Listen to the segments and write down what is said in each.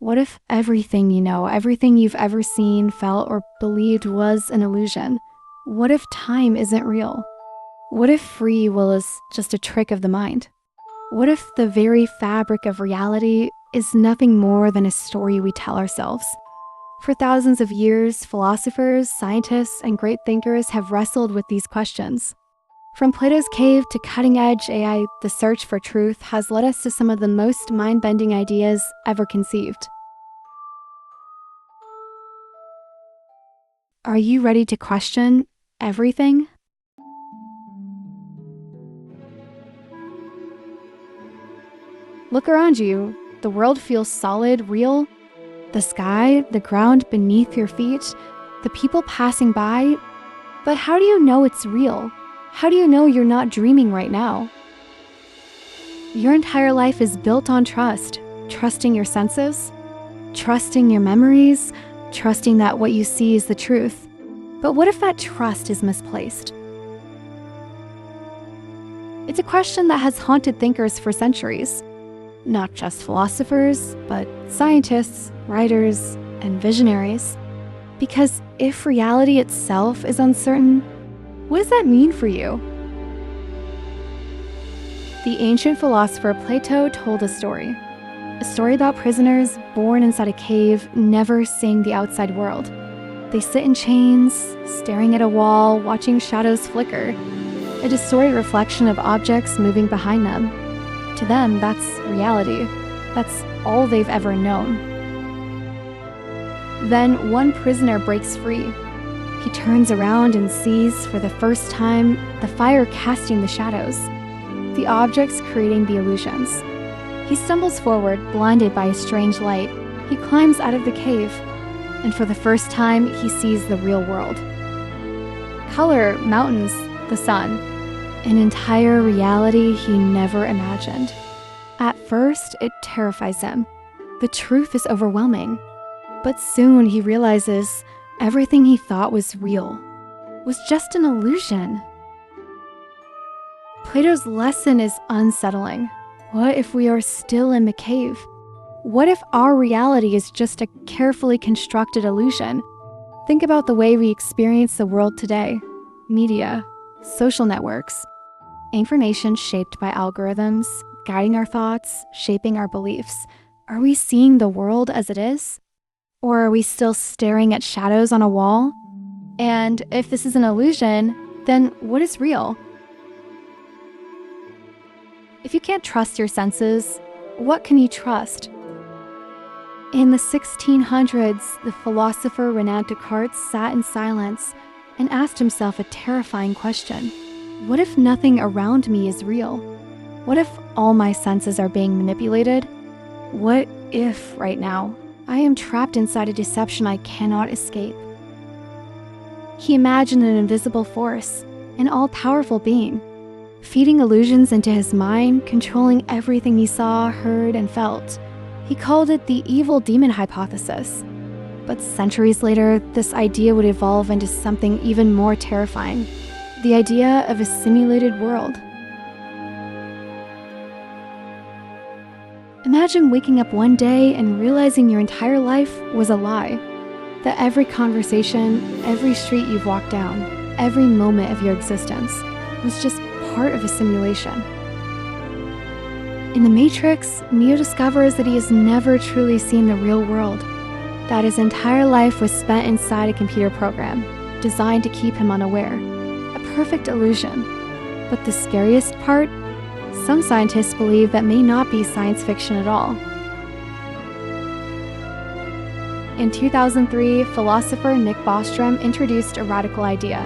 What if everything you know, everything you've ever seen, felt, or believed was an illusion? What if time isn't real? What if free will is just a trick of the mind? What if the very fabric of reality is nothing more than a story we tell ourselves? For thousands of years, philosophers, scientists, and great thinkers have wrestled with these questions. From Plato's cave to cutting-edge AI, the search for truth has led us to some of the most mind-bending ideas ever conceived. Are you ready to question everything? Look around you. The world feels solid, real. The sky, the ground beneath your feet, the people passing by. But how do you know it's real? How do you know you're not dreaming right now? Your entire life is built on trust. Trusting your senses, trusting your memories, trusting that what you see is the truth. But what if that trust is misplaced? It's a question that has haunted thinkers for centuries. Not just philosophers, but scientists, writers, and visionaries. Because if reality itself is uncertain, what does that mean for you? The ancient philosopher Plato told a story about prisoners born inside a cave, never seeing the outside world. They sit in chains, staring at a wall, watching shadows flicker, a distorted reflection of objects moving behind them. To them, that's reality. That's all they've ever known. Then one prisoner breaks free. He turns around and sees, for the first time, the fire casting the shadows, the objects creating the illusions. He stumbles forward, blinded by a strange light. He climbs out of the cave, and for the first time, he sees the real world. Color, mountains, the sun, an entire reality he never imagined. At first, it terrifies him. The truth is overwhelming. But soon he realizes everything he thought was real was just an illusion. Plato's lesson is unsettling. What if we are still in the cave? What if our reality is just a carefully constructed illusion? Think about the way we experience the world today. Media, social networks, information shaped by algorithms, guiding our thoughts, shaping our beliefs. Are we seeing the world as it is? Or are we still staring at shadows on a wall? And if this is an illusion, then what is real? If you can't trust your senses, what can you trust? In the 1600s, the philosopher René Descartes sat in silence and asked himself a terrifying question. What if nothing around me is real? What if all my senses are being manipulated? What if, right now, I am trapped inside a deception I cannot escape? He imagined an invisible force, an all-powerful being, feeding illusions into his mind, controlling everything he saw, heard, and felt. He called it the evil demon hypothesis. But centuries later, this idea would evolve into something even more terrifying, the idea of a simulated world. Imagine waking up one day and realizing your entire life was a lie. That every conversation, every street you've walked down, every moment of your existence was just part of a simulation. In The Matrix, Neo discovers that he has never truly seen the real world, that his entire life was spent inside a computer program, designed to keep him unaware. A perfect illusion. But the scariest part? Some scientists believe that may not be science fiction at all. In 2003, philosopher Nick Bostrom introduced a radical idea.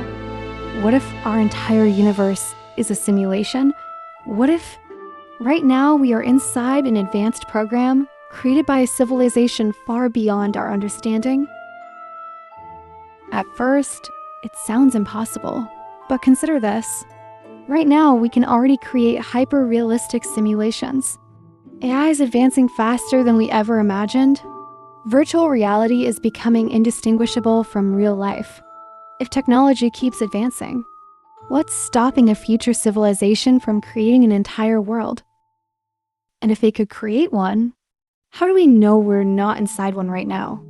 What if our entire universe is a simulation? What if right now we are inside an advanced program created by a civilization far beyond our understanding? At first, it sounds impossible, but consider this. Right now, we can already create hyper-realistic simulations. AI is advancing faster than we ever imagined. Virtual reality is becoming indistinguishable from real life. If technology keeps advancing, what's stopping a future civilization from creating an entire world? And if they could create one, How do we know we're not inside one right now?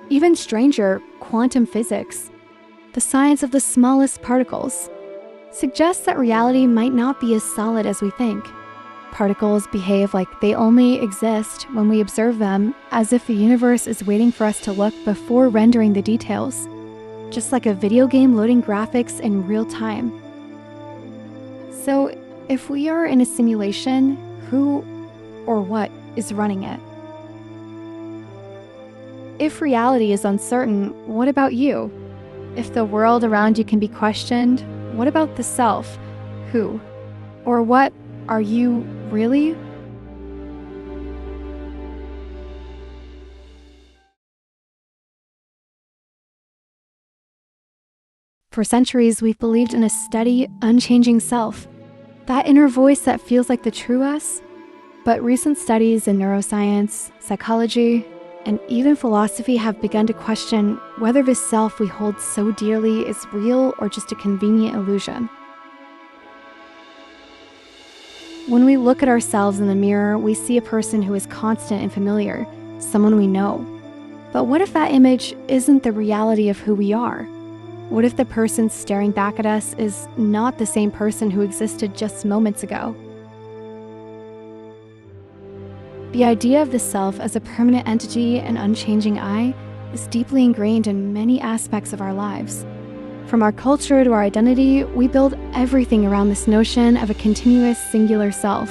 Even stranger, quantum physics, the science of the smallest particles, suggests that reality might not be as solid as we think. Particles behave like they only exist when we observe them, as if the universe is waiting for us to look before rendering the details, just like a video game loading graphics in real time. So, if we are in a simulation, who or what is running it? If reality is uncertain, what about you? If the world around you can be questioned, what about the self? Who or what are you really? For centuries, we've believed in a steady, unchanging self, that inner voice that feels like the true us. But recent studies in neuroscience, psychology, and even philosophy have begun to question whether this self we hold so dearly is real or just a convenient illusion. When we look at ourselves in the mirror, we see a person who is constant and familiar, someone we know. But what if that image isn't the reality of who we are? What if the person staring back at us is not the same person who existed just moments ago? The idea of the self as a permanent entity and unchanging I is deeply ingrained in many aspects of our lives. From our culture to our identity, we build everything around this notion of a continuous singular self.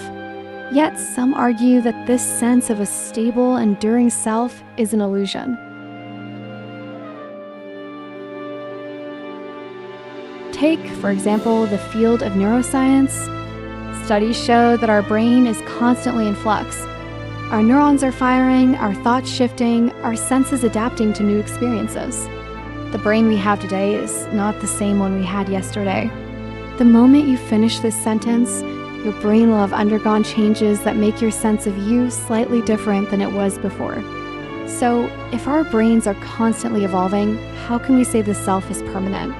Yet some argue that this sense of a stable, enduring self is an illusion. Take, for example, the field of neuroscience. Studies show that our brain is constantly in flux. Our neurons are firing, our thoughts shifting, our senses adapting to new experiences. The brain we have today is not the same one we had yesterday. The moment you finish this sentence, your brain will have undergone changes that make your sense of you slightly different than it was before. So, if our brains are constantly evolving, how can we say the self is permanent?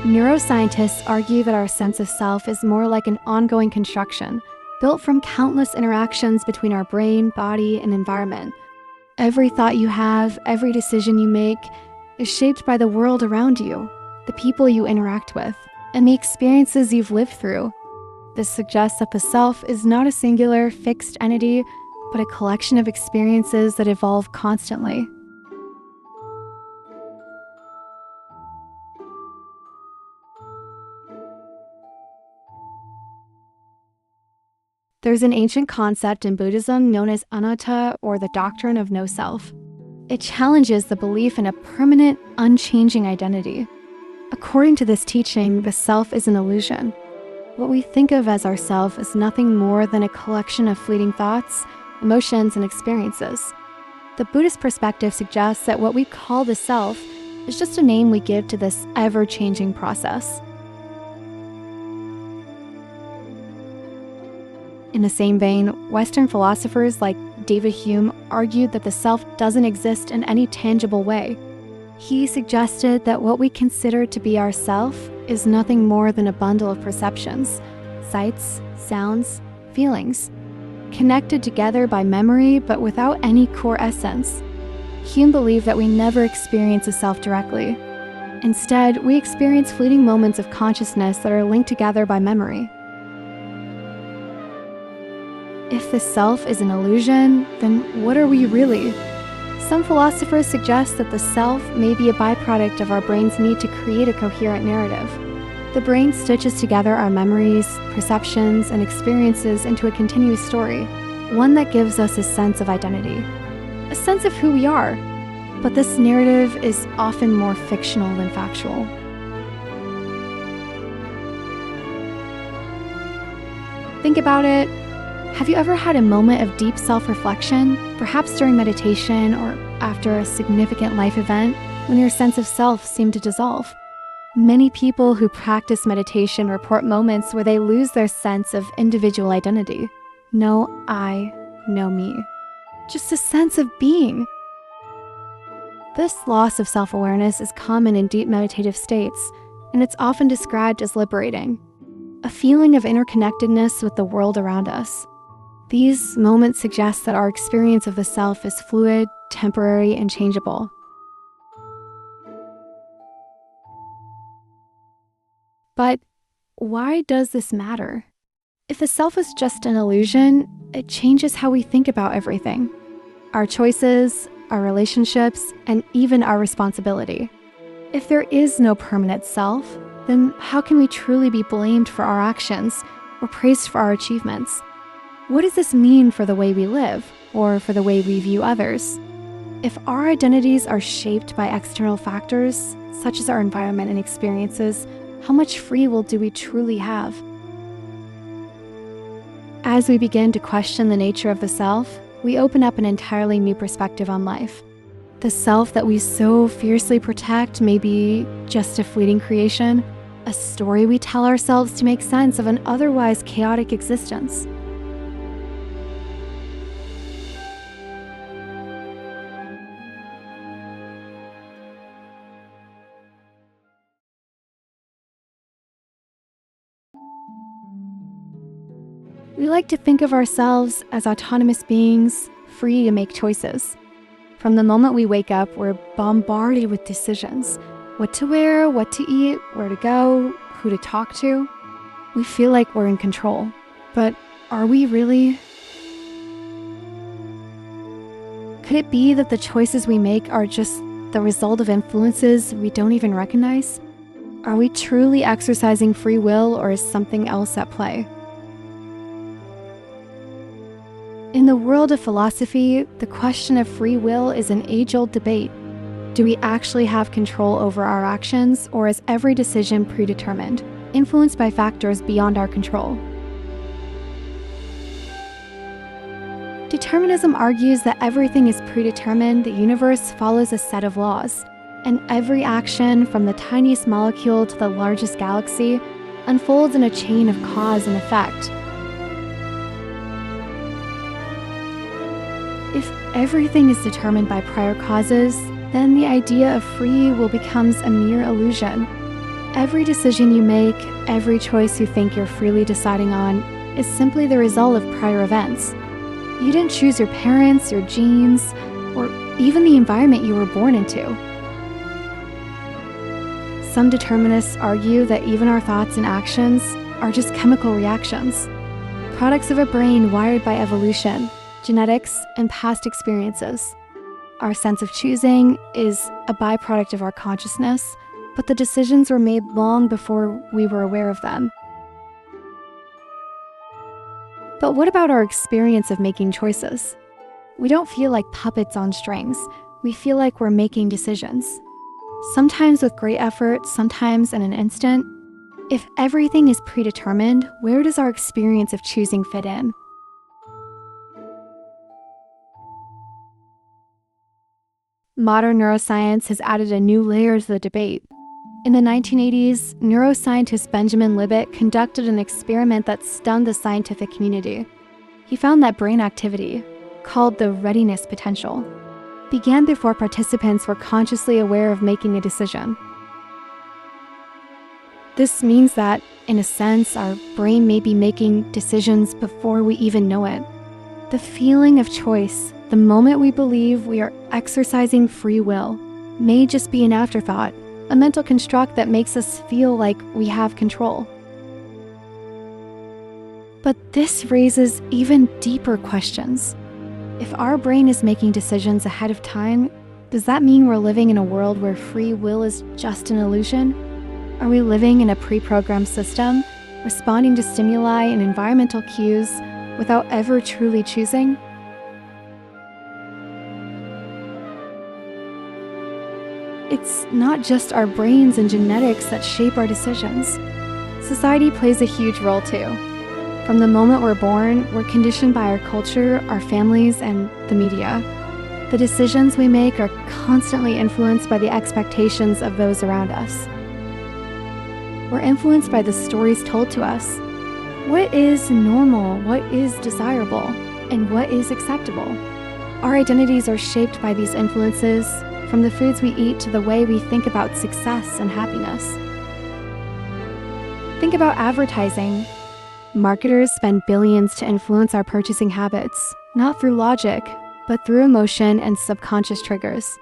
Neuroscientists argue that our sense of self is more like an ongoing construction, built from countless interactions between our brain, body, and environment. Every thought you have, every decision you make, is shaped by the world around you, the people you interact with, and the experiences you've lived through. This suggests that the self is not a singular, fixed entity, but a collection of experiences that evolve constantly. There's an ancient concept in Buddhism known as anatta, or the doctrine of no self. It challenges the belief in a permanent, unchanging identity. According to this teaching, the self is an illusion. What we think of as ourself is nothing more than a collection of fleeting thoughts, emotions, and experiences. The Buddhist perspective suggests that what we call the self is just a name we give to this ever-changing process. In the same vein, Western philosophers like David Hume argued that the self doesn't exist in any tangible way. He suggested that what we consider to be ourself is nothing more than a bundle of perceptions, sights, sounds, feelings, connected together by memory but without any core essence. Hume believed that we never experience a self directly. Instead, we experience fleeting moments of consciousness that are linked together by memory. If the self is an illusion, then what are we really? Some philosophers suggest that the self may be a byproduct of our brain's need to create a coherent narrative. The brain stitches together our memories, perceptions, and experiences into a continuous story, one that gives us a sense of identity, a sense of who we are. But this narrative is often more fictional than factual. Think about it. Have you ever had a moment of deep self-reflection, perhaps during meditation or after a significant life event, when your sense of self seemed to dissolve? Many people who practice meditation report moments where they lose their sense of individual identity. No I, no me. Just a sense of being. This loss of self-awareness is common in deep meditative states, and it's often described as liberating. a feeling of interconnectedness with the world around us. These moments suggest that our experience of the self is fluid, temporary, and changeable. But why does this matter? If the self is just an illusion, it changes how we think about everything. Our choices, our relationships, and even our responsibility. If there is no permanent self, then how can we truly be blamed for our actions or praised for our achievements? What does this mean for the way we live or for the way we view others? If our identities are shaped by external factors, such as our environment and experiences, how much free will do we truly have? As we begin to question the nature of the self, we open up an entirely new perspective on life. The self that we so fiercely protect may be just a fleeting creation, a story we tell ourselves to make sense of an otherwise chaotic existence. We like to think of ourselves as autonomous beings, free to make choices. From the moment we wake up, we're bombarded with decisions. What to wear, what to eat, where to go, who to talk to. We feel like we're in control. But are we really? Could it be that the choices we make are just the result of influences we don't even recognize? Are we truly exercising free will, or is something else at play? In the world of philosophy, the question of free will is an age-old debate. Do we actually have control over our actions, or is every decision predetermined, influenced by factors beyond our control? Determinism argues that everything is predetermined, the universe follows a set of laws, and every action, from the tiniest molecule to the largest galaxy, unfolds in a chain of cause and effect. If everything is determined by prior causes, then the idea of free will becomes a mere illusion. Every decision you make, every choice you think you're freely deciding on, is simply the result of prior events. You didn't choose your parents, your genes, or even the environment you were born into. Some determinists argue that even our thoughts and actions are just chemical reactions, products of a brain wired by evolution, genetics, and past experiences. Our sense of choosing is a byproduct of our consciousness, but the decisions were made long before we were aware of them. But what about our experience of making choices? We don't feel like puppets on strings. We feel like we're making decisions. Sometimes with great effort, sometimes in an instant. If everything is predetermined, where does our experience of choosing fit in? Modern neuroscience has added a new layer to the debate. In the 1980s, neuroscientist Benjamin Libet conducted an experiment that stunned the scientific community. He found that brain activity, called the readiness potential, began before participants were consciously aware of making a decision. This means that, in a sense, our brain may be making decisions before we even know it. The feeling of choice, the moment we believe we are exercising free will, may just be an afterthought, a mental construct that makes us feel like we have control. But this raises even deeper questions. If our brain is making decisions ahead of time, does that mean we're living in a world where free will is just an illusion? Are we living in a pre-programmed system, responding to stimuli and environmental cues without ever truly choosing? It's not just our brains and genetics that shape our decisions. Society plays a huge role too. From the moment we're born, we're conditioned by our culture, our families, and the media. The decisions we make are constantly influenced by the expectations of those around us. We're influenced by the stories told to us. What is normal, what is desirable, and what is acceptable? Our identities are shaped by these influences, from the foods we eat to the way we think about success and happiness. Think about advertising. Marketers spend billions to influence our purchasing habits, not through logic, but through emotion and subconscious triggers.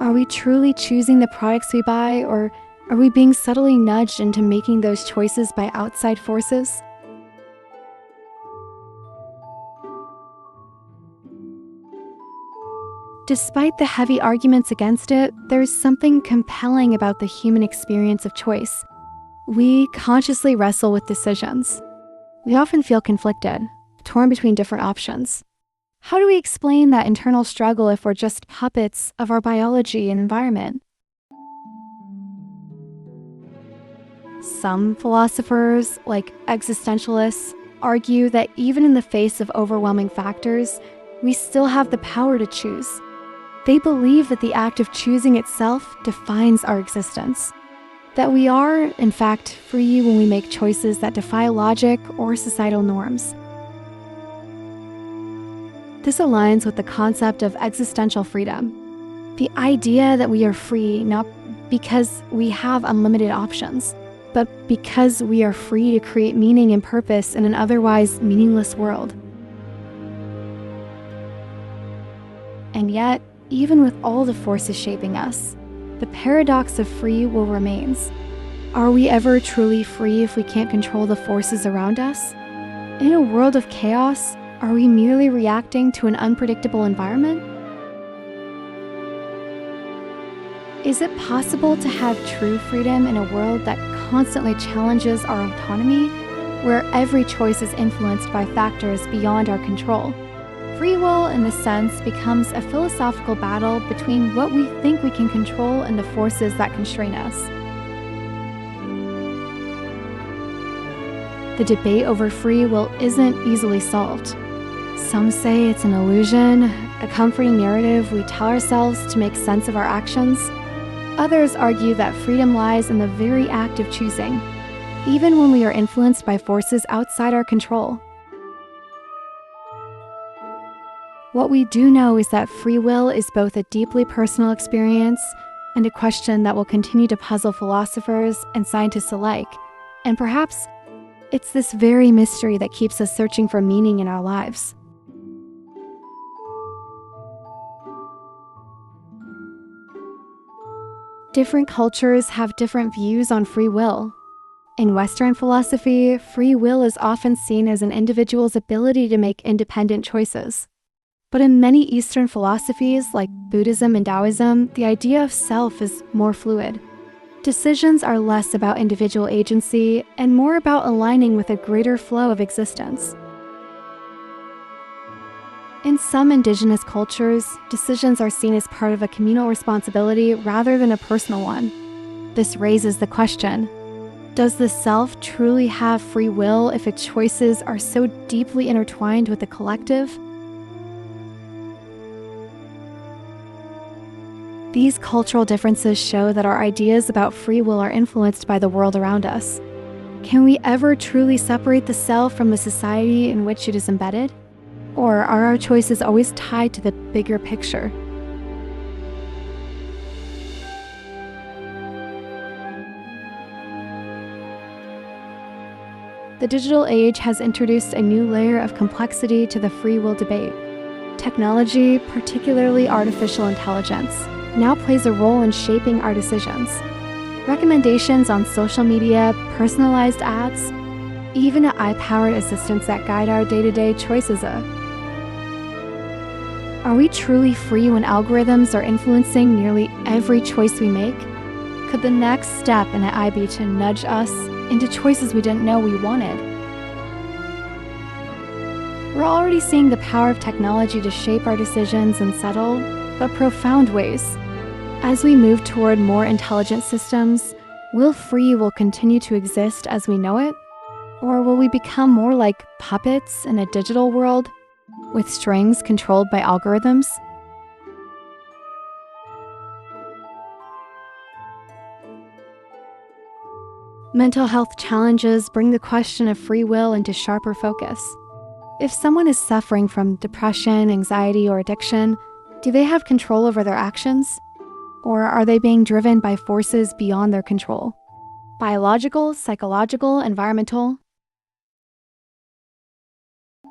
Are we truly choosing the products we buy, or are we being subtly nudged into making those choices by outside forces? Despite the heavy arguments against it, there's something compelling about the human experience of choice. We consciously wrestle with decisions. We often feel conflicted, torn between different options. How do we explain that internal struggle if we're just puppets of our biology and environment? Some philosophers, like existentialists, argue that even in the face of overwhelming factors, we still have the power to choose. They believe that the act of choosing itself defines our existence. That we are, in fact, free when we make choices that defy logic or societal norms. This aligns with the concept of existential freedom. The idea that we are free not because we have unlimited options, but because we are free to create meaning and purpose in an otherwise meaningless world. And yet, even with all the forces shaping us, the paradox of free will remains. Are we ever truly free if we can't control the forces around us? In a world of chaos, are we merely reacting to an unpredictable environment? Is it possible to have true freedom in a world that constantly challenges our autonomy, where every choice is influenced by factors beyond our control? Free will, in this sense, becomes a philosophical battle between what we think we can control and the forces that constrain us. The debate over free will isn't easily solved. Some say it's an illusion, a comforting narrative we tell ourselves to make sense of our actions. Others argue that freedom lies in the very act of choosing, even when we are influenced by forces outside our control. What we do know is that free will is both a deeply personal experience and a question that will continue to puzzle philosophers and scientists alike. And perhaps it's this very mystery that keeps us searching for meaning in our lives. Different cultures have different views on free will. In Western philosophy, free will is often seen as an individual's ability to make independent choices. But in many Eastern philosophies, like Buddhism and Taoism, the idea of self is more fluid. Decisions are less about individual agency and more about aligning with a greater flow of existence. In some indigenous cultures, decisions are seen as part of a communal responsibility rather than a personal one. This raises the question, does the self truly have free will if its choices are so deeply intertwined with the collective? These cultural differences show that our ideas about free will are influenced by the world around us. Can we ever truly separate the self from the society in which it is embedded? Or are our choices always tied to the bigger picture? The digital age has introduced a new layer of complexity to the free will debate. Technology, particularly artificial intelligence, now plays a role in shaping our decisions. Recommendations on social media, personalized ads, even AI-powered assistants that guide our day-to-day choices. Are we truly free when algorithms are influencing nearly every choice we make? Could the next step in AI be to nudge us into choices we didn't know we wanted? We're already seeing the power of technology to shape our decisions in subtle but profound ways. As we move toward more intelligent systems, will free will continue to exist as we know it? Or will we become more like puppets in a digital world, with strings controlled by algorithms? Mental health challenges bring the question of free will into sharper focus. If someone is suffering from depression, anxiety, or addiction, do they have control over their actions? Or are they being driven by forces beyond their control? Biological, psychological, environmental.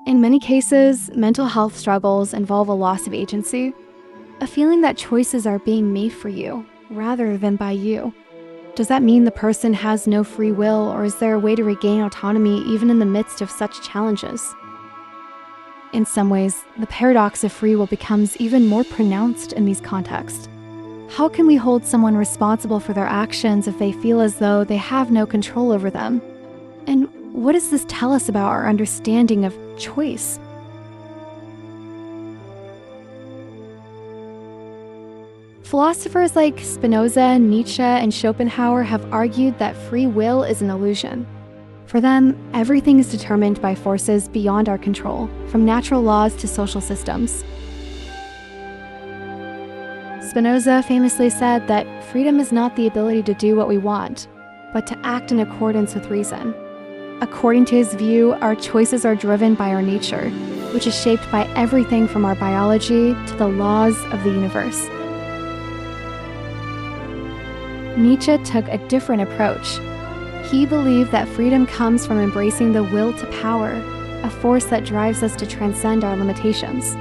In many cases, mental health struggles involve a loss of agency, a feeling that choices are being made for you rather than by you. Does that mean the person has no free will, or is there a way to regain autonomy even in the midst of such challenges? In some ways, the paradox of free will becomes even more pronounced in these contexts. How can we hold someone responsible for their actions if they feel as though they have no control over them? And what does this tell us about our understanding of choice? Philosophers like Spinoza, Nietzsche, and Schopenhauer have argued that free will is an illusion. For them, everything is determined by forces beyond our control, from natural laws to social systems. Spinoza famously said that freedom is not the ability to do what we want, but to act in accordance with reason. According to his view, our choices are driven by our nature, which is shaped by everything from our biology to the laws of the universe. Nietzsche took a different approach. He believed that freedom comes from embracing the will to power, a force that drives us to transcend our limitations.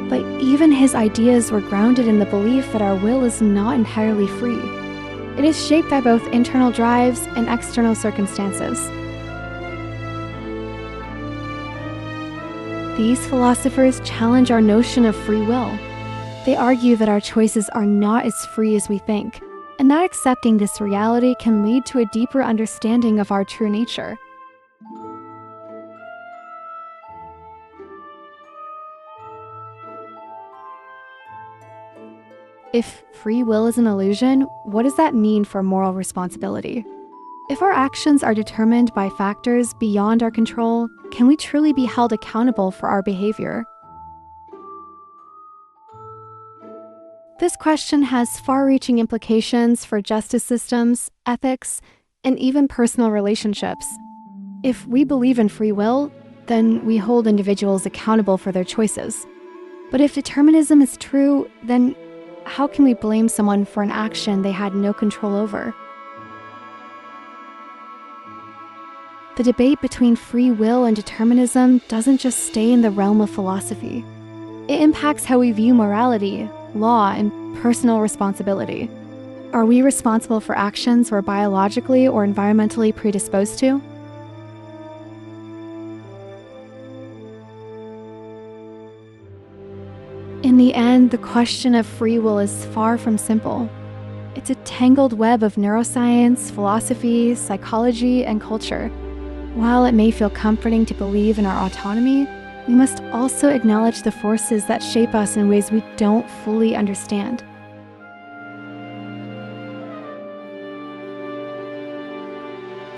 But even his ideas were grounded in the belief that our will is not entirely free. It is shaped by both internal drives and external circumstances. These philosophers challenge our notion of free will. They argue that our choices are not as free as we think, and that accepting this reality can lead to a deeper understanding of our true nature. If free will is an illusion, what does that mean for moral responsibility? If our actions are determined by factors beyond our control, can we truly be held accountable for our behavior? This question has far-reaching implications for justice systems, ethics, and even personal relationships. If we believe in free will, then we hold individuals accountable for their choices. But if determinism is true, then how can we blame someone for an action they had no control over? The debate between free will and determinism doesn't just stay in the realm of philosophy. It impacts how we view morality, law, and personal responsibility. Are we responsible for actions we're biologically or environmentally predisposed to? In the end, the question of free will is far from simple. It's a tangled web of neuroscience, philosophy, psychology, and culture. While it may feel comforting to believe in our autonomy, we must also acknowledge the forces that shape us in ways we don't fully understand.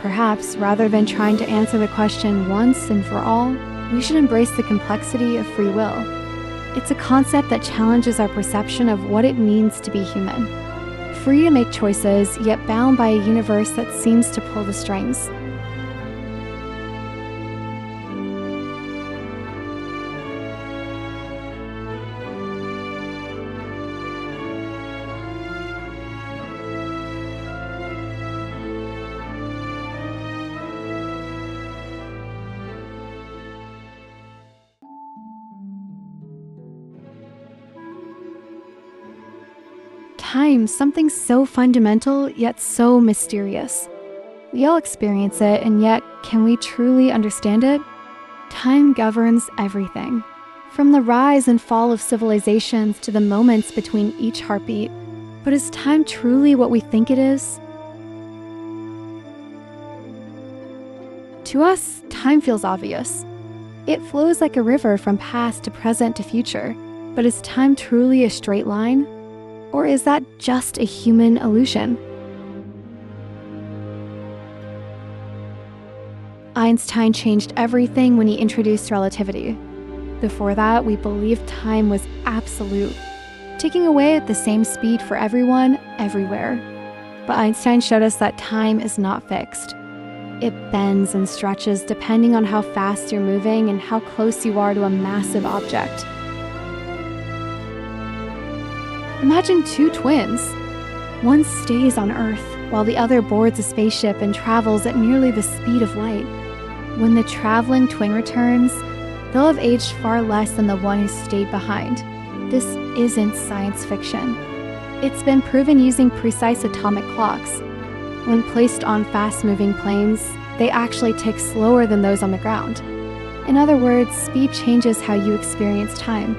Perhaps, rather than trying to answer the question once and for all, we should embrace the complexity of free will. It's a concept that challenges our perception of what it means to be human. Free to make choices, yet bound by a universe that seems to pull the strings. Time, something so fundamental yet so mysterious. We all experience it, and yet, can we truly understand it? Time governs everything. From the rise and fall of civilizations to the moments between each heartbeat. But is time truly what we think it is? To us, time feels obvious. It flows like a river from past to present to future. But is time truly a straight line? Or is that just a human illusion? Einstein changed everything when he introduced relativity. Before that, we believed time was absolute, ticking away at the same speed for everyone, everywhere. But Einstein showed us that time is not fixed. It bends and stretches depending on how fast you're moving and how close you are to a massive object. Imagine two twins. One stays on Earth, while the other boards a spaceship and travels at nearly the speed of light. When the traveling twin returns, they'll have aged far less than the one who stayed behind. This isn't science fiction. It's been proven using precise atomic clocks. When placed on fast-moving planes, they actually tick slower than those on the ground. In other words, speed changes how you experience time.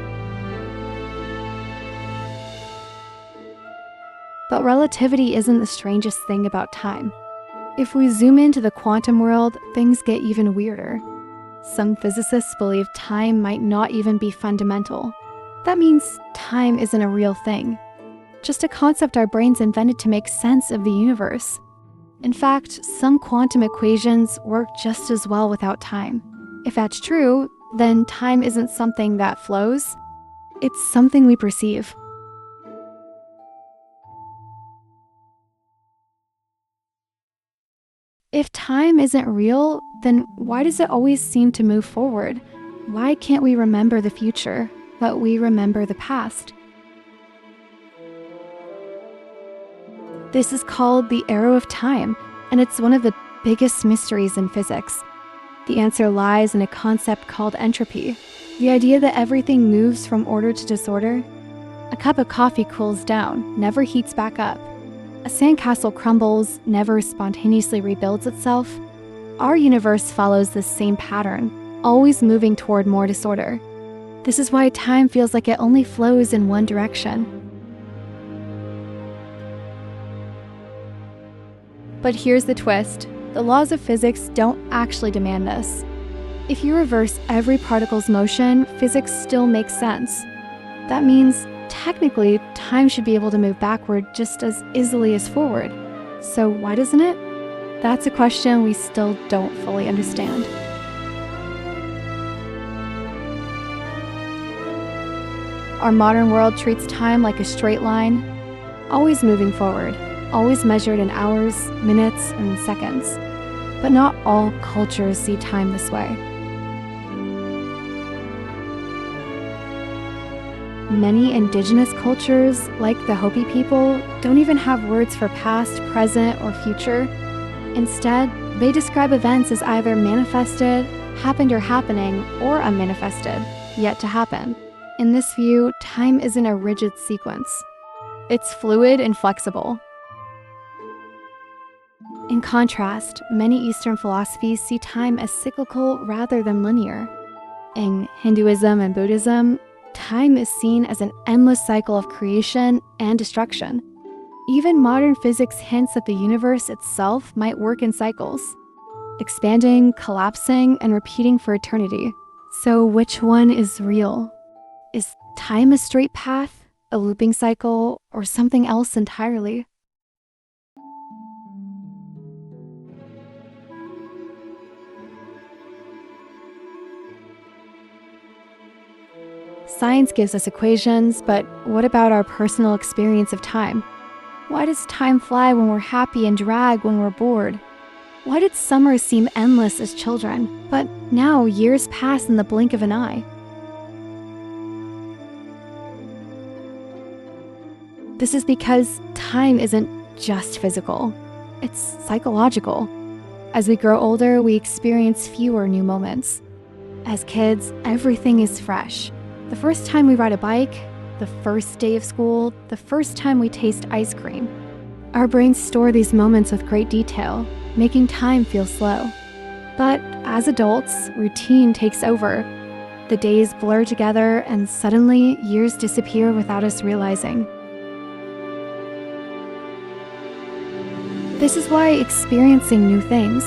But relativity isn't the strangest thing about time. If we zoom into the quantum world, things get even weirder. Some physicists believe time might not even be fundamental. That means time isn't a real thing, just a concept our brains invented to make sense of the universe. In fact, some quantum equations work just as well without time. If that's true, then time isn't something that flows, it's something we perceive. If time isn't real, then why does it always seem to move forward? Why can't we remember the future, but we remember the past? This is called the arrow of time, and it's one of the biggest mysteries in physics. The answer lies in a concept called entropy, the idea that everything moves from order to disorder. A cup of coffee cools down, never heats back up. A sandcastle crumbles, never spontaneously rebuilds itself. Our universe follows this same pattern, always moving toward more disorder. This is why time feels like it only flows in one direction. But here's the twist. The laws of physics don't actually demand this. If you reverse every particle's motion, physics still makes sense. That means, technically, time should be able to move backward just as easily as forward. So why doesn't it? That's a question we still don't fully understand. Our modern world treats time like a straight line, always moving forward, always measured in hours, minutes, and seconds. But not all cultures see time this way. Many indigenous cultures, like the Hopi people, don't even have words for past, present, or future. Instead, they describe events as either manifested, happened or happening, or unmanifested, yet to happen. In this view, time isn't a rigid sequence. It's fluid and flexible. In contrast, many Eastern philosophies see time as cyclical rather than linear. In Hinduism and Buddhism, time is seen as an endless cycle of creation and destruction. Even modern physics hints that the universe itself might work in cycles, expanding, collapsing, and repeating for eternity. So which one is real? Is time a straight path, a looping cycle, or something else entirely? Science gives us equations, but what about our personal experience of time? Why does time fly when we're happy and drag when we're bored? Why did summers seem endless as children, but now years pass in the blink of an eye? This is because time isn't just physical, it's psychological. As we grow older, we experience fewer new moments. As kids, everything is fresh. The first time we ride a bike, the first day of school, the first time we taste ice cream. Our brains store these moments with great detail, making time feel slow. But as adults, routine takes over. The days blur together and suddenly years disappear without us realizing. This is why experiencing new things,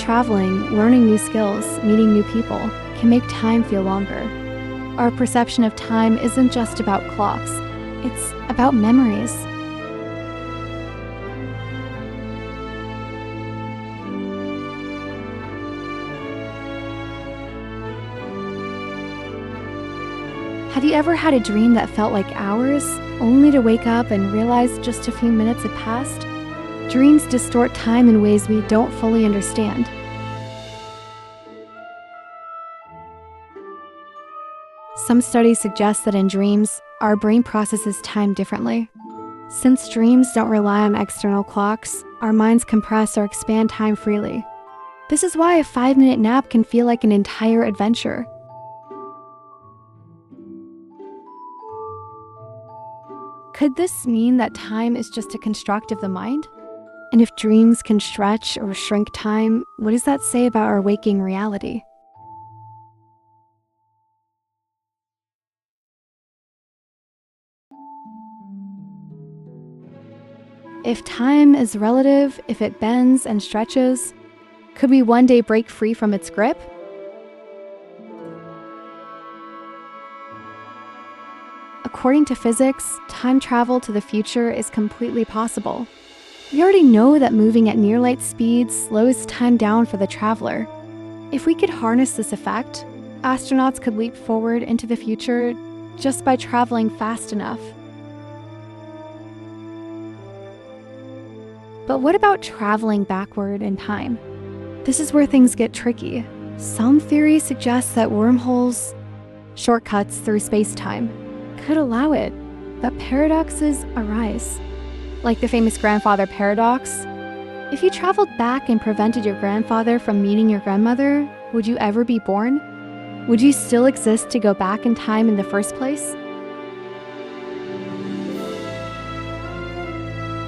traveling, learning new skills, meeting new people, can make time feel longer. Our perception of time isn't just about clocks, it's about memories. Have you ever had a dream that felt like hours, only to wake up and realize just a few minutes had passed? Dreams distort time in ways we don't fully understand. Some studies suggest that in dreams, our brain processes time differently. Since dreams don't rely on external clocks, our minds compress or expand time freely. This is why a 5-minute nap can feel like an entire adventure. Could this mean that time is just a construct of the mind? And if dreams can stretch or shrink time, what does that say about our waking reality? If time is relative, if it bends and stretches, could we one day break free from its grip? According to physics, time travel to the future is completely possible. We already know that moving at near light speed slows time down for the traveler. If we could harness this effect, astronauts could leap forward into the future just by traveling fast enough. But what about traveling backward in time? This is where things get tricky. Some theories suggest that wormholes, shortcuts through space-time, could allow it, but paradoxes arise. Like the famous grandfather paradox. If you traveled back and prevented your grandfather from meeting your grandmother, would you ever be born? Would you still exist to go back in time in the first place?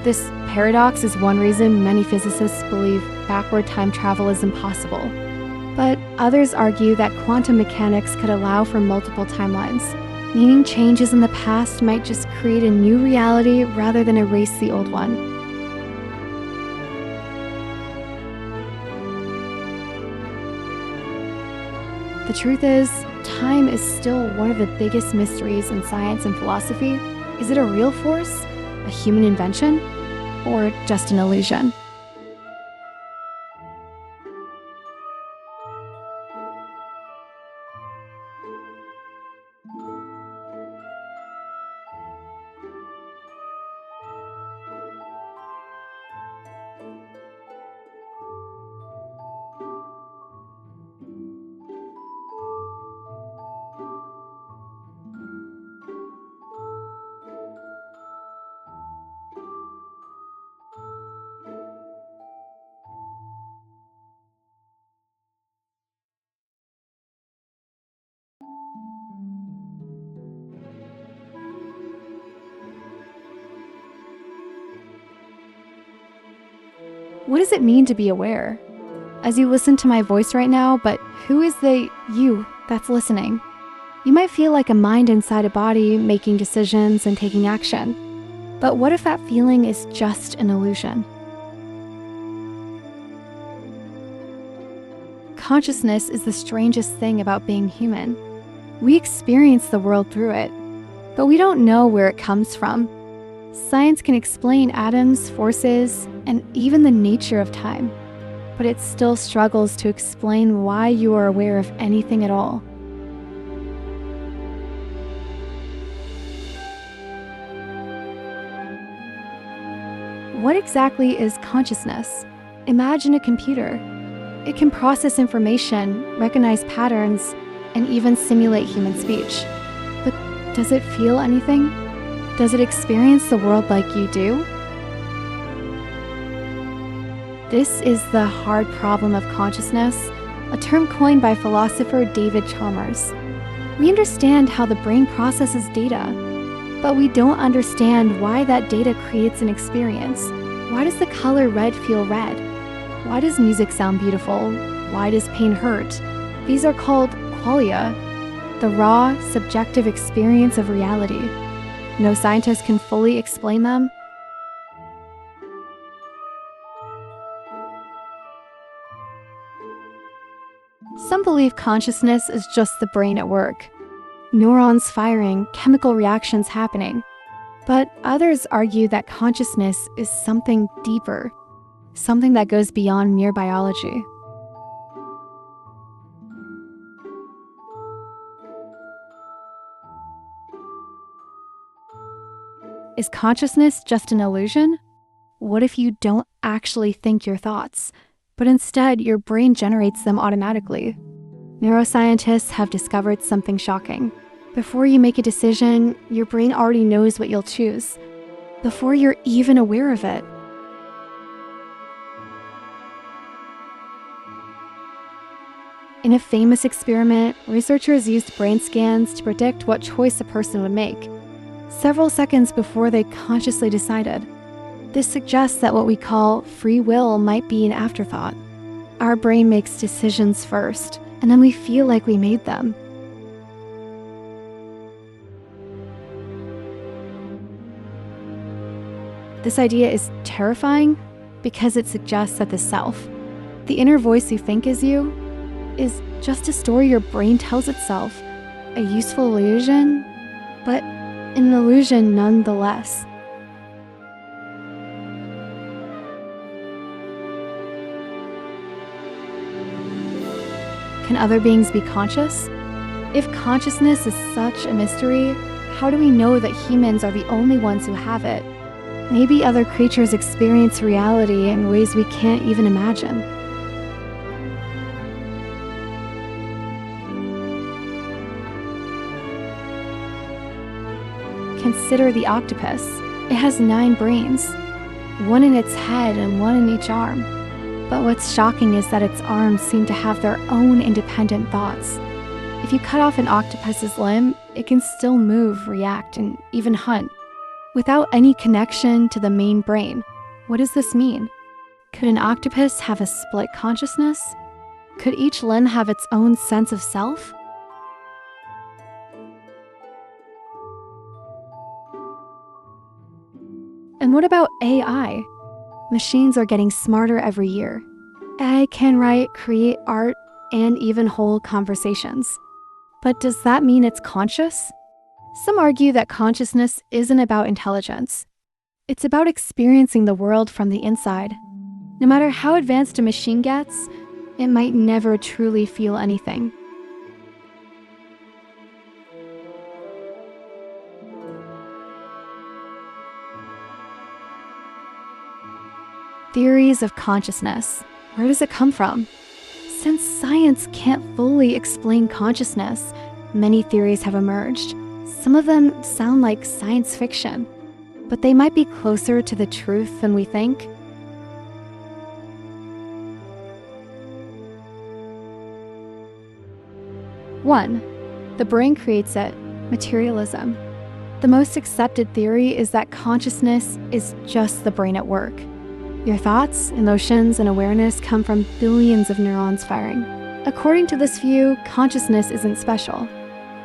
This paradox is one reason many physicists believe backward time travel is impossible. But others argue that quantum mechanics could allow for multiple timelines, meaning changes in the past might just create a new reality rather than erase the old one. The truth is, time is still one of the biggest mysteries in science and philosophy. Is it a real force, a human invention, or just an illusion? What does it mean to be aware? As you listen to my voice right now, but who is the you that's listening? You might feel like a mind inside a body making decisions and taking action. But what if that feeling is just an illusion? Consciousness is the strangest thing about being human. We experience the world through it, but we don't know where it comes from. Science can explain atoms, forces, and even the nature of time, but it still struggles to explain why you are aware of anything at all. What exactly is consciousness? Imagine a computer. It can process information, recognize patterns, and even simulate human speech. But does it feel anything? Does it experience the world like you do? This is the hard problem of consciousness, a term coined by philosopher David Chalmers. We understand how the brain processes data, but we don't understand why that data creates an experience. Why does the color red feel red? Why does music sound beautiful? Why does pain hurt? These are called qualia, the raw, subjective experience of reality. No scientist can fully explain them. Some believe consciousness is just the brain at work. Neurons firing, chemical reactions happening. But others argue that consciousness is something deeper, something that goes beyond mere biology. Is consciousness just an illusion? What if you don't actually think your thoughts, but instead your brain generates them automatically? Neuroscientists have discovered something shocking. Before you make a decision, your brain already knows what you'll choose. before you're even aware of it. In a famous experiment, researchers used brain scans to predict what choice a person would make, several seconds before they consciously decided. This suggests that what we call free will might be an afterthought. Our brain makes decisions first, and then we feel like we made them. This idea is terrifying because it suggests that the self, the inner voice you think is you, is just a story your brain tells itself, a useful illusion, but an illusion nonetheless. Can other beings be conscious? If consciousness is such a mystery, how do we know that humans are the only ones who have it? Maybe other creatures experience reality in ways we can't even imagine. Consider the octopus. It has 9 brains, one in its head and one in each arm. But what's shocking is that its arms seem to have their own independent thoughts. If you cut off an octopus's limb, it can still move, react, and even hunt, without any connection to the main brain. What does this mean? Could an octopus have a split consciousness? Could each limb have its own sense of self? And what about AI? Machines are getting smarter every year. AI can write, create art, and even hold conversations. But does that mean it's conscious? Some argue that consciousness isn't about intelligence. It's about experiencing the world from the inside. No matter how advanced a machine gets, it might never truly feel anything. Theories of consciousness. Where does it come from? Since science can't fully explain consciousness, many theories have emerged. Some of them sound like science fiction, but they might be closer to the truth than we think. One, the brain creates it, materialism. The most accepted theory is that consciousness is just the brain at work. Your thoughts, emotions, and awareness come from billions of neurons firing. According to this view, consciousness isn't special.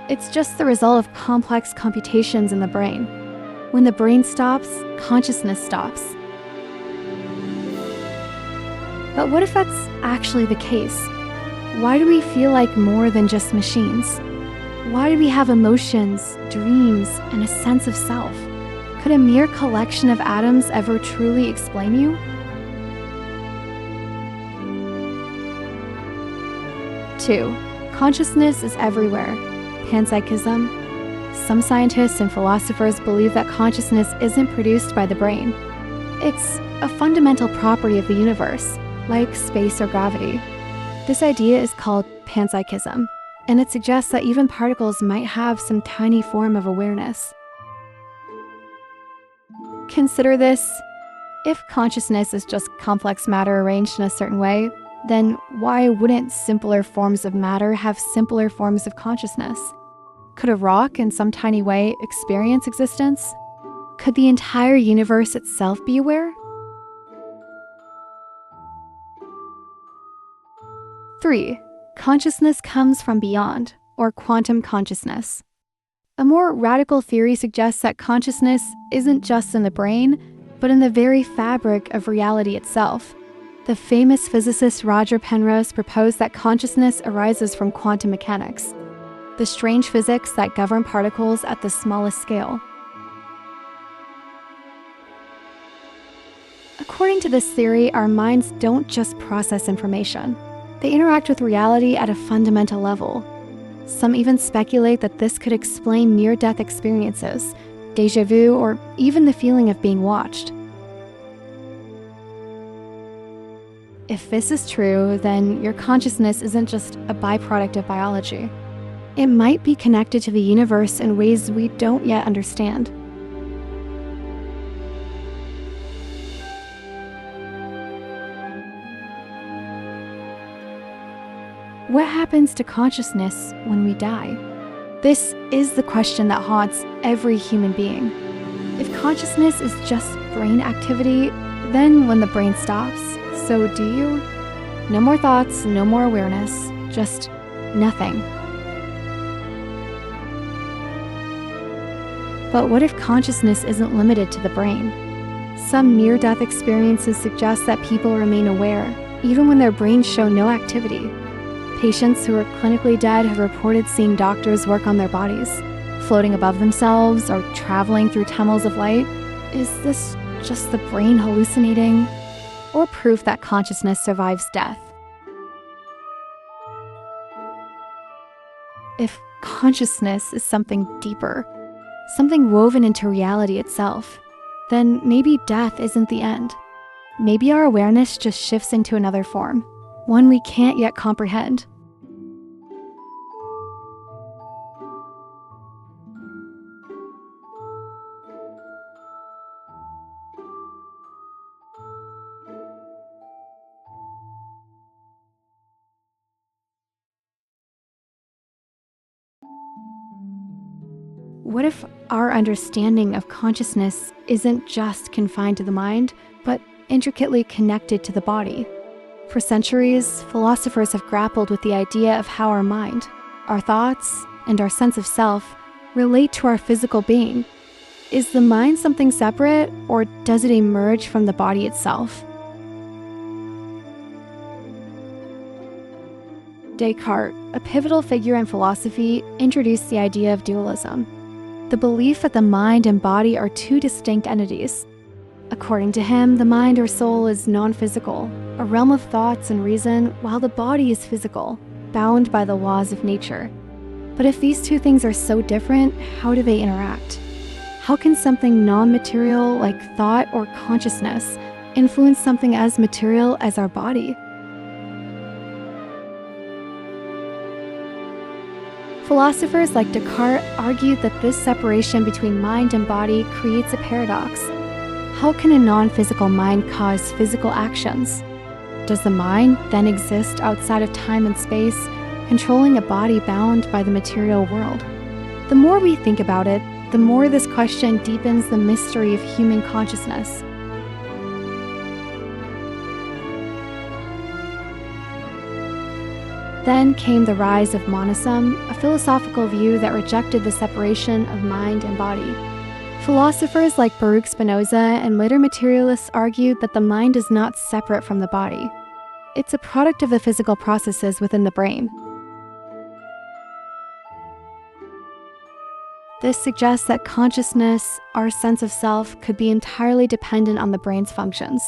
It's just the result of complex computations in the brain. When the brain stops, consciousness stops. But what if that's actually the case? Why do we feel like more than just machines? Why do we have emotions, dreams, and a sense of self? Could a mere collection of atoms ever truly explain you? 2. Consciousness is everywhere. Panpsychism. Some scientists and philosophers believe that consciousness isn't produced by the brain. It's a fundamental property of the universe, like space or gravity. This idea is called panpsychism, and it suggests that even particles might have some tiny form of awareness. Consider this. If consciousness is just complex matter arranged in a certain way, then why wouldn't simpler forms of matter have simpler forms of consciousness? Could a rock in some tiny way experience existence? Could the entire universe itself be aware? 3. Consciousness comes from beyond, or quantum consciousness. A more radical theory suggests that consciousness isn't just in the brain, but in the very fabric of reality itself. The famous physicist Roger Penrose proposed that consciousness arises from quantum mechanics, the strange physics that govern particles at the smallest scale. According to this theory, our minds don't just process information. They interact with reality at a fundamental level. Some even speculate that this could explain near-death experiences, déjà vu, or even the feeling of being watched. If this is true, then your consciousness isn't just a byproduct of biology. It might be connected to the universe in ways we don't yet understand. what happens to consciousness when we die? This is the question that haunts every human being. If consciousness is just brain activity, then when the brain stops, so do you? No more thoughts, no more awareness, just nothing. But what if consciousness isn't limited to the brain? Some near-death experiences suggest that people remain aware, even when their brains show no activity. Patients who are clinically dead have reported seeing doctors work on their bodies, floating above themselves or traveling through tunnels of light. Is this just the brain hallucinating, or proof that consciousness survives death? If consciousness is something deeper, something woven into reality itself, then maybe death isn't the end. Maybe our awareness just shifts into another form, one we can't yet comprehend. What if our understanding of consciousness isn't just confined to the mind, but intricately connected to the body? For centuries, philosophers have grappled with the idea of how our mind, our thoughts, and our sense of self relate to our physical being. Is the mind something separate, or does it emerge from the body itself? Descartes, a pivotal figure in philosophy, introduced the idea of dualism, the belief that the mind and body are two distinct entities. According to him, the mind or soul is non-physical, a realm of thoughts and reason, while the body is physical, bound by the laws of nature. But if these two things are so different, how do they interact? How can something non-material like thought or consciousness influence something as material as our body? Philosophers like Descartes argued that this separation between mind and body creates a paradox. How can a non-physical mind cause physical actions? Does the mind then exist outside of time and space, controlling a body bound by the material world? The more we think about it, the more this question deepens the mystery of human consciousness. Then came the rise of monism, a philosophical view that rejected the separation of mind and body. Philosophers like Baruch Spinoza and later materialists argued that the mind is not separate from the body. It's a product of the physical processes within the brain. This suggests that consciousness, our sense of self, could be entirely dependent on the brain's functions.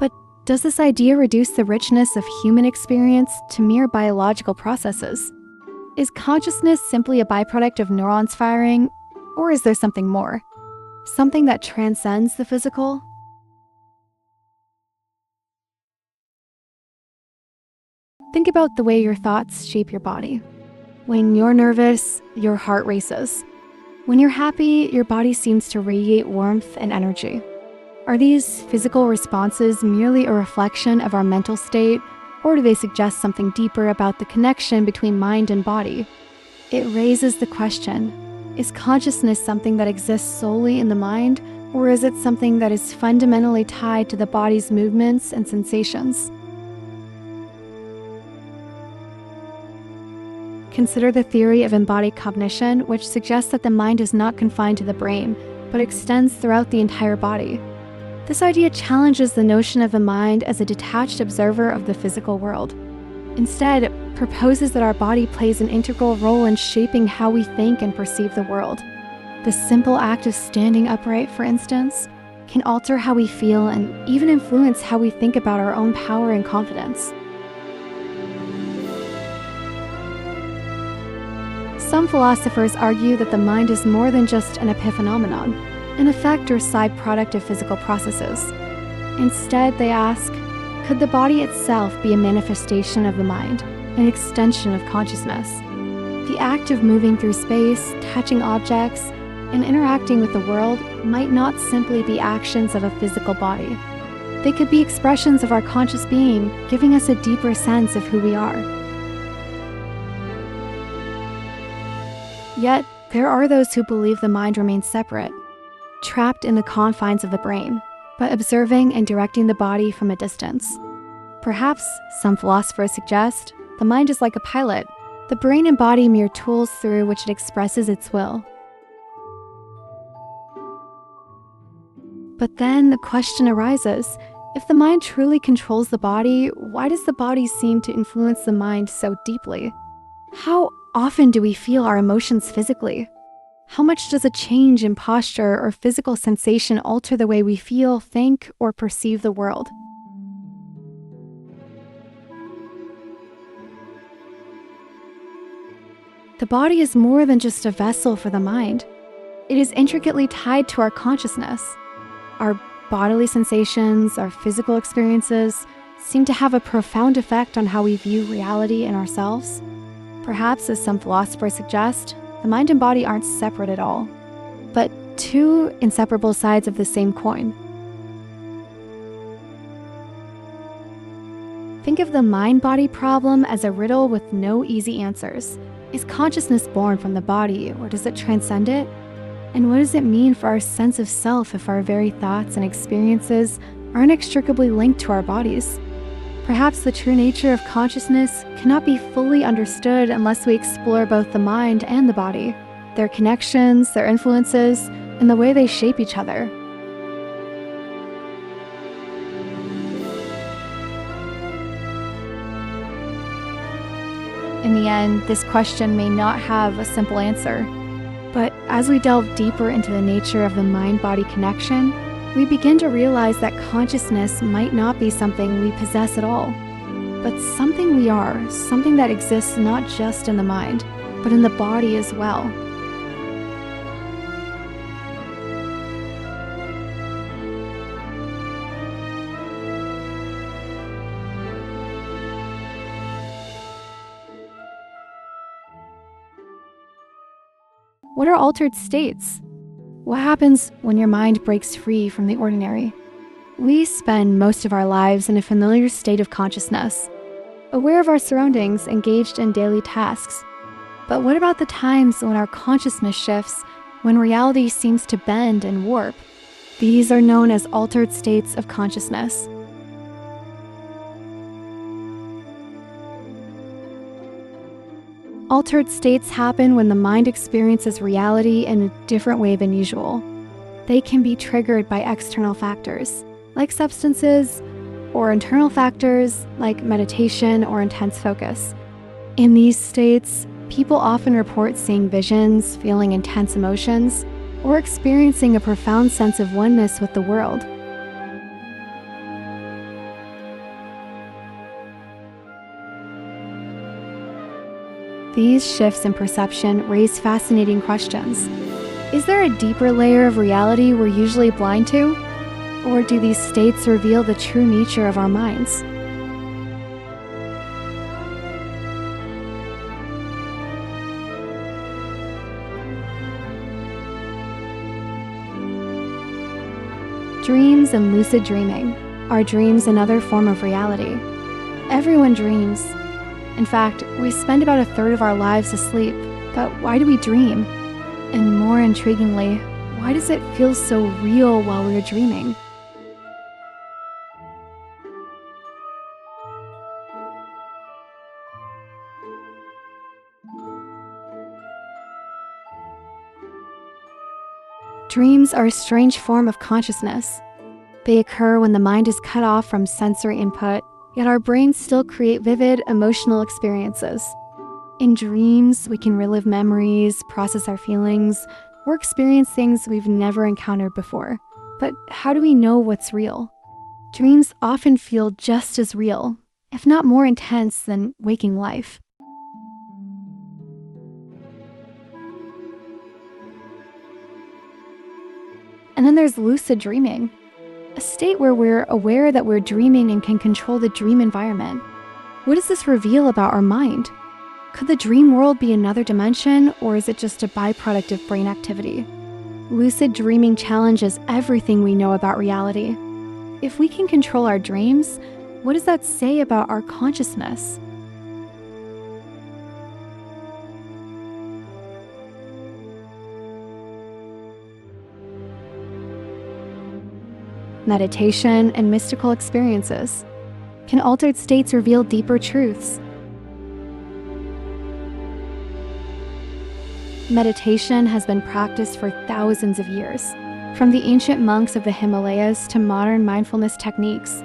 But does this idea reduce the richness of human experience to mere biological processes? Is consciousness simply a byproduct of neurons firing, or is there something more? Something that transcends the physical? Think about the way your thoughts shape your body. When you're nervous, your heart races. When you're happy, your body seems to radiate warmth and energy. Are these physical responses merely a reflection of our mental state, or do they suggest something deeper about the connection between mind and body? It raises the question, is consciousness something that exists solely in the mind, or is it something that is fundamentally tied to the body's movements and sensations? Consider the theory of embodied cognition, which suggests that the mind is not confined to the brain, but extends throughout the entire body. This idea challenges the notion of the mind as a detached observer of the physical world. Instead, it proposes that our body plays an integral role in shaping how we think and perceive the world. The simple act of standing upright, for instance, can alter how we feel and even influence how we think about our own power and confidence. Some philosophers argue that the mind is more than just an epiphenomenon, an effect or side product of physical processes. Instead, they ask, could the body itself be a manifestation of the mind, an extension of consciousness? The act of moving through space, touching objects, and interacting with the world might not simply be actions of a physical body. They could be expressions of our conscious being, giving us a deeper sense of who we are. Yet, there are those who believe the mind remains separate, trapped in the confines of the brain, but observing and directing the body from a distance. Perhaps, some philosophers suggest, the mind is like a pilot, the brain and body mere tools through which it expresses its will. But then the question arises, if the mind truly controls the body, why does the body seem to influence the mind so deeply? How often do we feel our emotions physically? How much does a change in posture or physical sensation alter the way we feel, think, or perceive the world? The body is more than just a vessel for the mind. It is intricately tied to our consciousness. Our bodily sensations, our physical experiences, seem to have a profound effect on how we view reality and ourselves. Perhaps, as some philosophers suggest, the mind and body aren't separate at all, but two inseparable sides of the same coin. Think of the mind-body problem as a riddle with no easy answers. Is consciousness born from the body, or does it transcend it? And what does it mean for our sense of self if our very thoughts and experiences are inextricably linked to our bodies? Perhaps the true nature of consciousness cannot be fully understood unless we explore both the mind and the body, their connections, their influences, and the way they shape each other. In the end, this question may not have a simple answer. But as we delve deeper into the nature of the mind-body connection, we begin to realize that consciousness might not be something we possess at all, but something we are, something that exists not just in the mind, but in the body as well. What are altered states? What happens when your mind breaks free from the ordinary? We spend most of our lives in a familiar state of consciousness, aware of our surroundings, engaged in daily tasks. But what about the times when our consciousness shifts, when reality seems to bend and warp? These are known as altered states of consciousness. Altered states happen when the mind experiences reality in a different way than usual. They can be triggered by external factors, like substances, or internal factors, like meditation or intense focus. In these states, people often report seeing visions, feeling intense emotions, or experiencing a profound sense of oneness with the world. These shifts in perception raise fascinating questions. Is there a deeper layer of reality we're usually blind to? Or do these states reveal the true nature of our minds? Dreams and lucid dreaming. Are dreams another form of reality? Everyone dreams. In fact, we spend about a third of our lives asleep, but why do we dream? And more intriguingly, why does it feel so real while we're dreaming? Dreams are a strange form of consciousness. They occur when the mind is cut off from sensory input, yet our brains still create vivid emotional experiences. In dreams, we can relive memories, process our feelings, or experience things we've never encountered before. But how do we know what's real? Dreams often feel just as real, if not more intense than waking life. And then there's lucid dreaming, a state where we're aware that we're dreaming and can control the dream environment. What does this reveal about our mind? Could the dream world be another dimension, or is it just a byproduct of brain activity? Lucid dreaming challenges everything we know about reality. If we can control our dreams, what does that say about our consciousness? meditation, and mystical experiences. Can altered states reveal deeper truths? Meditation has been practiced for thousands of years, from the ancient monks of the Himalayas to modern mindfulness techniques.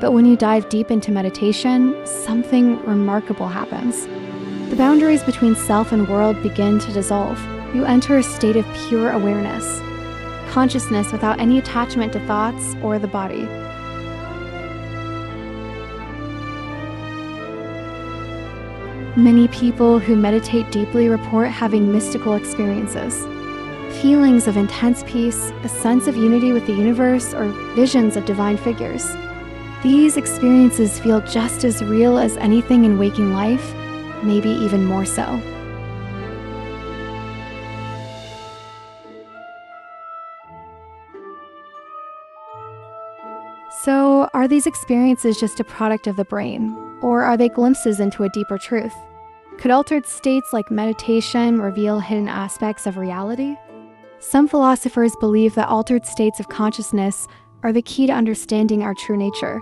But when you dive deep into meditation, something remarkable happens. The boundaries between self and world begin to dissolve. You enter a state of pure awareness, consciousness without any attachment to thoughts or the body. Many people who meditate deeply report having mystical experiences, feelings of intense peace, a sense of unity with the universe, or visions of divine figures. These experiences feel just as real as anything in waking life, maybe even more so. So, are these experiences just a product of the brain, or are they glimpses into a deeper truth? Could altered states like meditation reveal hidden aspects of reality? Some philosophers believe that altered states of consciousness are the key to understanding our true nature.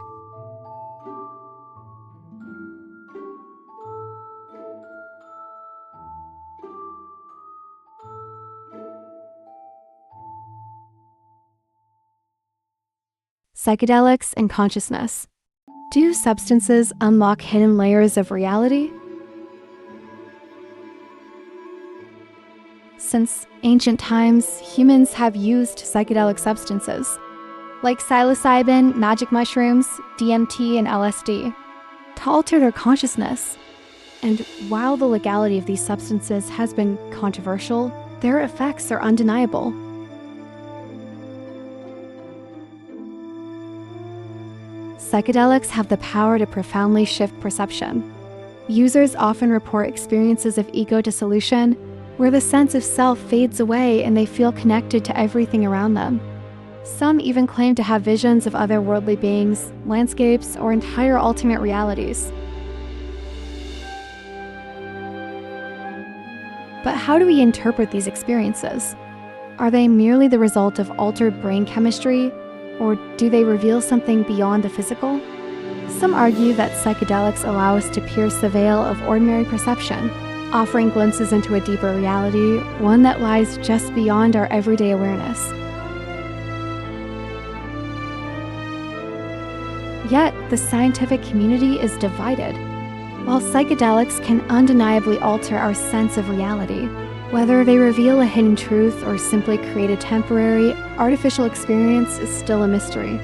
Psychedelics and consciousness. Do substances unlock hidden layers of reality? Since ancient times, humans have used psychedelic substances, like psilocybin, magic mushrooms, DMT, and LSD, to alter their consciousness. And while the legality of these substances has been controversial, their effects are undeniable. Psychedelics have the power to profoundly shift perception. Users often report experiences of ego dissolution, where the sense of self fades away and they feel connected to everything around them. Some even claim to have visions of otherworldly beings, landscapes, or entire alternate realities. But how do we interpret these experiences? Are they merely the result of altered brain chemistry, or do they reveal something beyond the physical? Some argue that psychedelics allow us to pierce the veil of ordinary perception, offering glimpses into a deeper reality, one that lies just beyond our everyday awareness. Yet, the scientific community is divided. While psychedelics can undeniably alter our sense of reality, whether they reveal a hidden truth or simply create a temporary, artificial experience is still a mystery.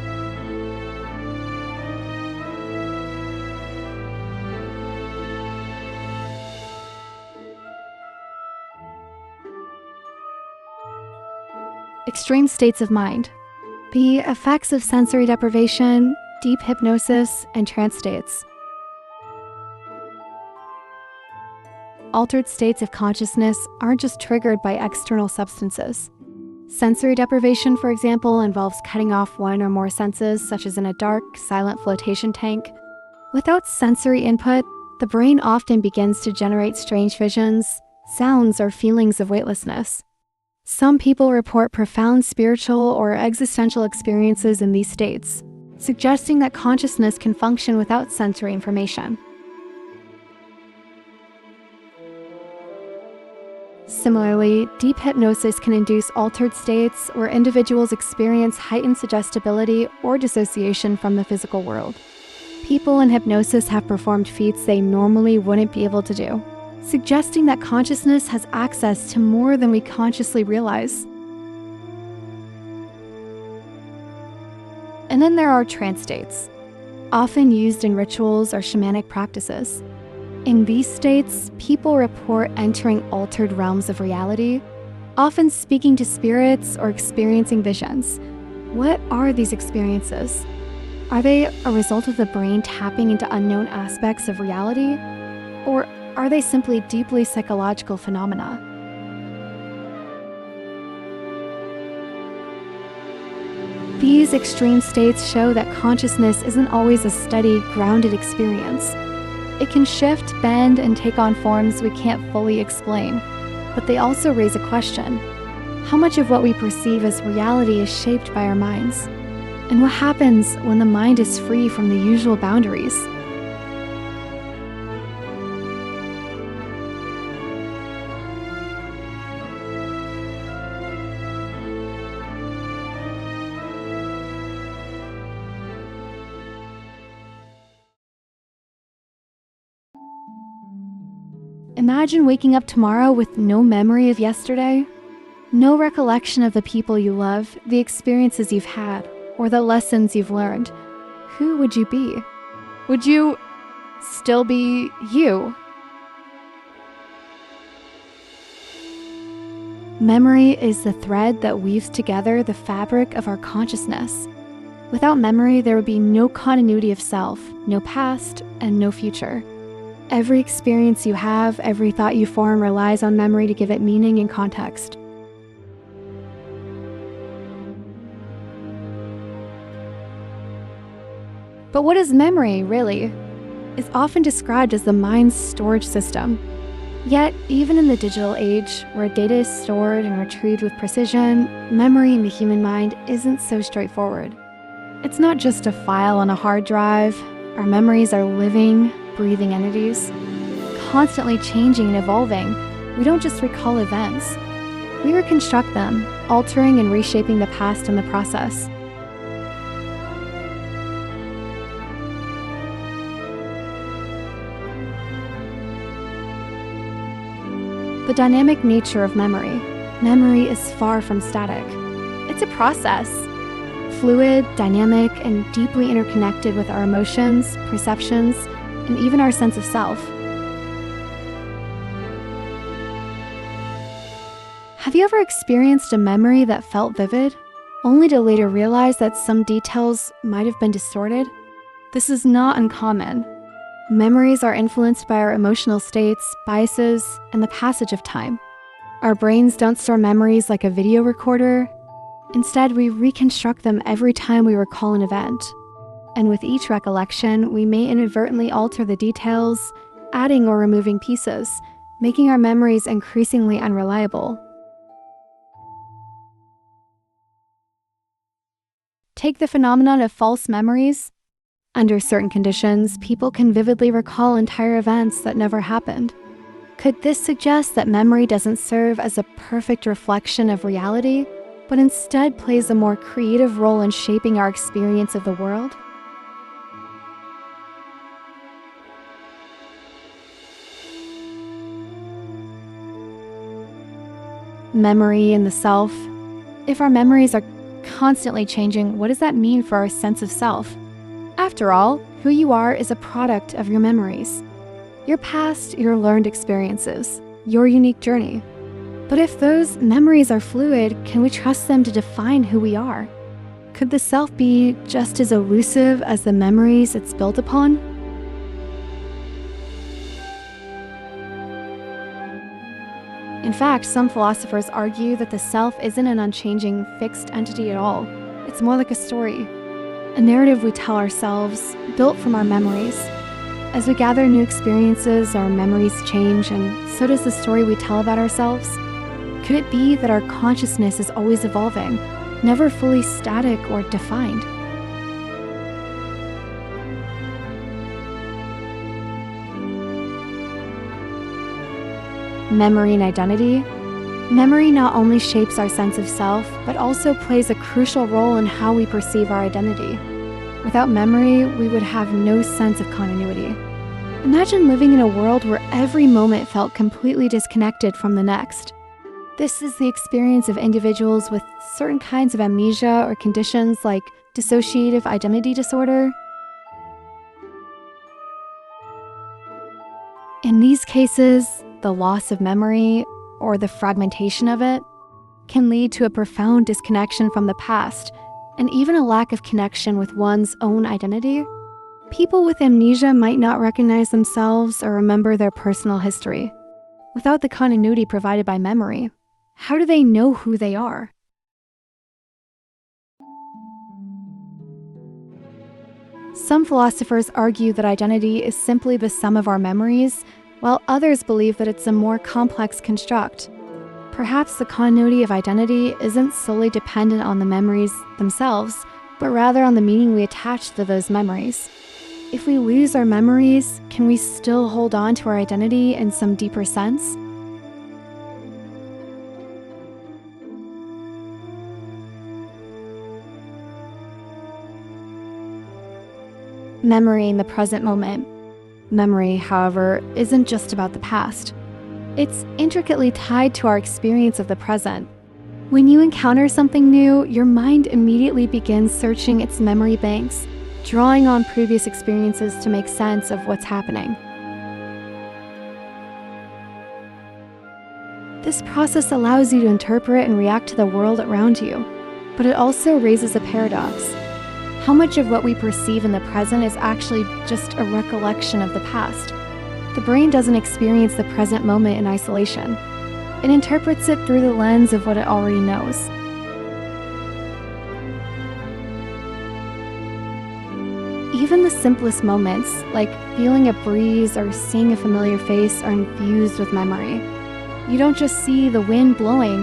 Extreme states of mind. The effects of sensory deprivation, deep hypnosis, and trance states. Altered states of consciousness aren't just triggered by external substances. Sensory deprivation, for example, involves cutting off one or more senses, such as in a dark, silent flotation tank. Without sensory input, the brain often begins to generate strange visions, sounds, or feelings of weightlessness. Some people report profound spiritual or existential experiences in these states, suggesting that consciousness can function without sensory information. Similarly, deep hypnosis can induce altered states where individuals experience heightened suggestibility or dissociation from the physical world. People in hypnosis have performed feats they normally wouldn't be able to do, suggesting that consciousness has access to more than we consciously realize. And then there are trance states, often used in rituals or shamanic practices. In these states, people report entering altered realms of reality, often speaking to spirits or experiencing visions. What are these experiences? Are they a result of the brain tapping into unknown aspects of reality? Or are they simply deeply psychological phenomena? These extreme states show that consciousness isn't always a steady, grounded experience. It can shift, bend, and take on forms we can't fully explain, but they also raise a question. How much of what we perceive as reality is shaped by our minds? And what happens when the mind is free from the usual boundaries? Imagine waking up tomorrow with no memory of yesterday, no recollection of the people you love, the experiences you've had, or the lessons you've learned. Who would you be? Would you still be you? Memory is the thread that weaves together the fabric of our consciousness. Without memory, there would be no continuity of self, no past, and no future. Every experience you have, every thought you form relies on memory to give it meaning and context. But what is memory, really? It's often described as the mind's storage system. Yet, even in the digital age, where data is stored and retrieved with precision, memory in the human mind isn't so straightforward. It's not just a file on a hard drive. Our memories are living, breathing entities, constantly changing and evolving. We don't just recall events. We reconstruct them, altering and reshaping the past in the process. The dynamic nature of memory. Memory is far from static. It's a process, fluid, dynamic, and deeply interconnected with our emotions, perceptions, and even our sense of self. Have you ever experienced a memory that felt vivid, only to later realize that some details might have been distorted? This is not uncommon. Memories are influenced by our emotional states, biases, and the passage of time. Our brains don't store memories like a video recorder. Instead, we reconstruct them every time we recall an event. And with each recollection, we may inadvertently alter the details, adding or removing pieces, making our memories increasingly unreliable. Take the phenomenon of false memories. Under certain conditions, people can vividly recall entire events that never happened. Could this suggest that memory doesn't serve as a perfect reflection of reality, but instead plays a more creative role in shaping our experience of the world? Memory and the self. If our memories are constantly changing, what does that mean for our sense of self? After all, who you are is a product of your memories. Your past, your learned experiences, your unique journey. But if those memories are fluid, can we trust them to define who we are? Could the self be just as elusive as the memories it's built upon? In fact, some philosophers argue that the self isn't an unchanging, fixed entity at all. It's more like a story, a narrative we tell ourselves, built from our memories. As we gather new experiences, our memories change, and so does the story we tell about ourselves. Could it be that our consciousness is always evolving, never fully static or defined? Memory and identity. Memory not only shapes our sense of self, but also plays a crucial role in how we perceive our identity. Without memory, we would have no sense of continuity. Imagine living in a world where every moment felt completely disconnected from the next. This is the experience of individuals with certain kinds of amnesia or conditions like dissociative identity disorder. In these cases, the loss of memory, or the fragmentation of it, can lead to a profound disconnection from the past, and even a lack of connection with one's own identity. People with amnesia might not recognize themselves or remember their personal history. Without the continuity provided by memory, how do they know who they are? Some philosophers argue that identity is simply the sum of our memories, while others believe that it's a more complex construct. Perhaps the continuity of identity isn't solely dependent on the memories themselves, but rather on the meaning we attach to those memories. If we lose our memories, can we still hold on to our identity in some deeper sense? Memory in the present moment. Memory, however, isn't just about the past. It's intricately tied to our experience of the present. When you encounter something new, your mind immediately begins searching its memory banks, drawing on previous experiences to make sense of what's happening. This process allows you to interpret and react to the world around you, but it also raises a paradox. How much of what we perceive in the present is actually just a recollection of the past? The brain doesn't experience the present moment in isolation. It interprets it through the lens of what it already knows. Even the simplest moments, like feeling a breeze or seeing a familiar face, are infused with memory. You don't just see the wind blowing.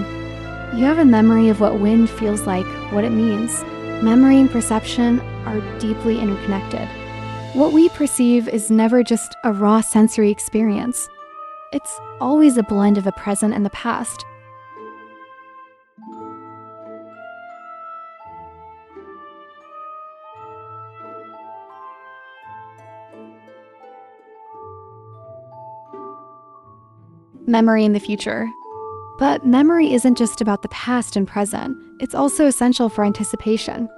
You have a memory of what wind feels like, what it means. Memory and perception are deeply interconnected. What we perceive is never just a raw sensory experience. It's always a blend of the present and the past. Memory in the future. But memory isn't just about the past and present. It's also essential for anticipation.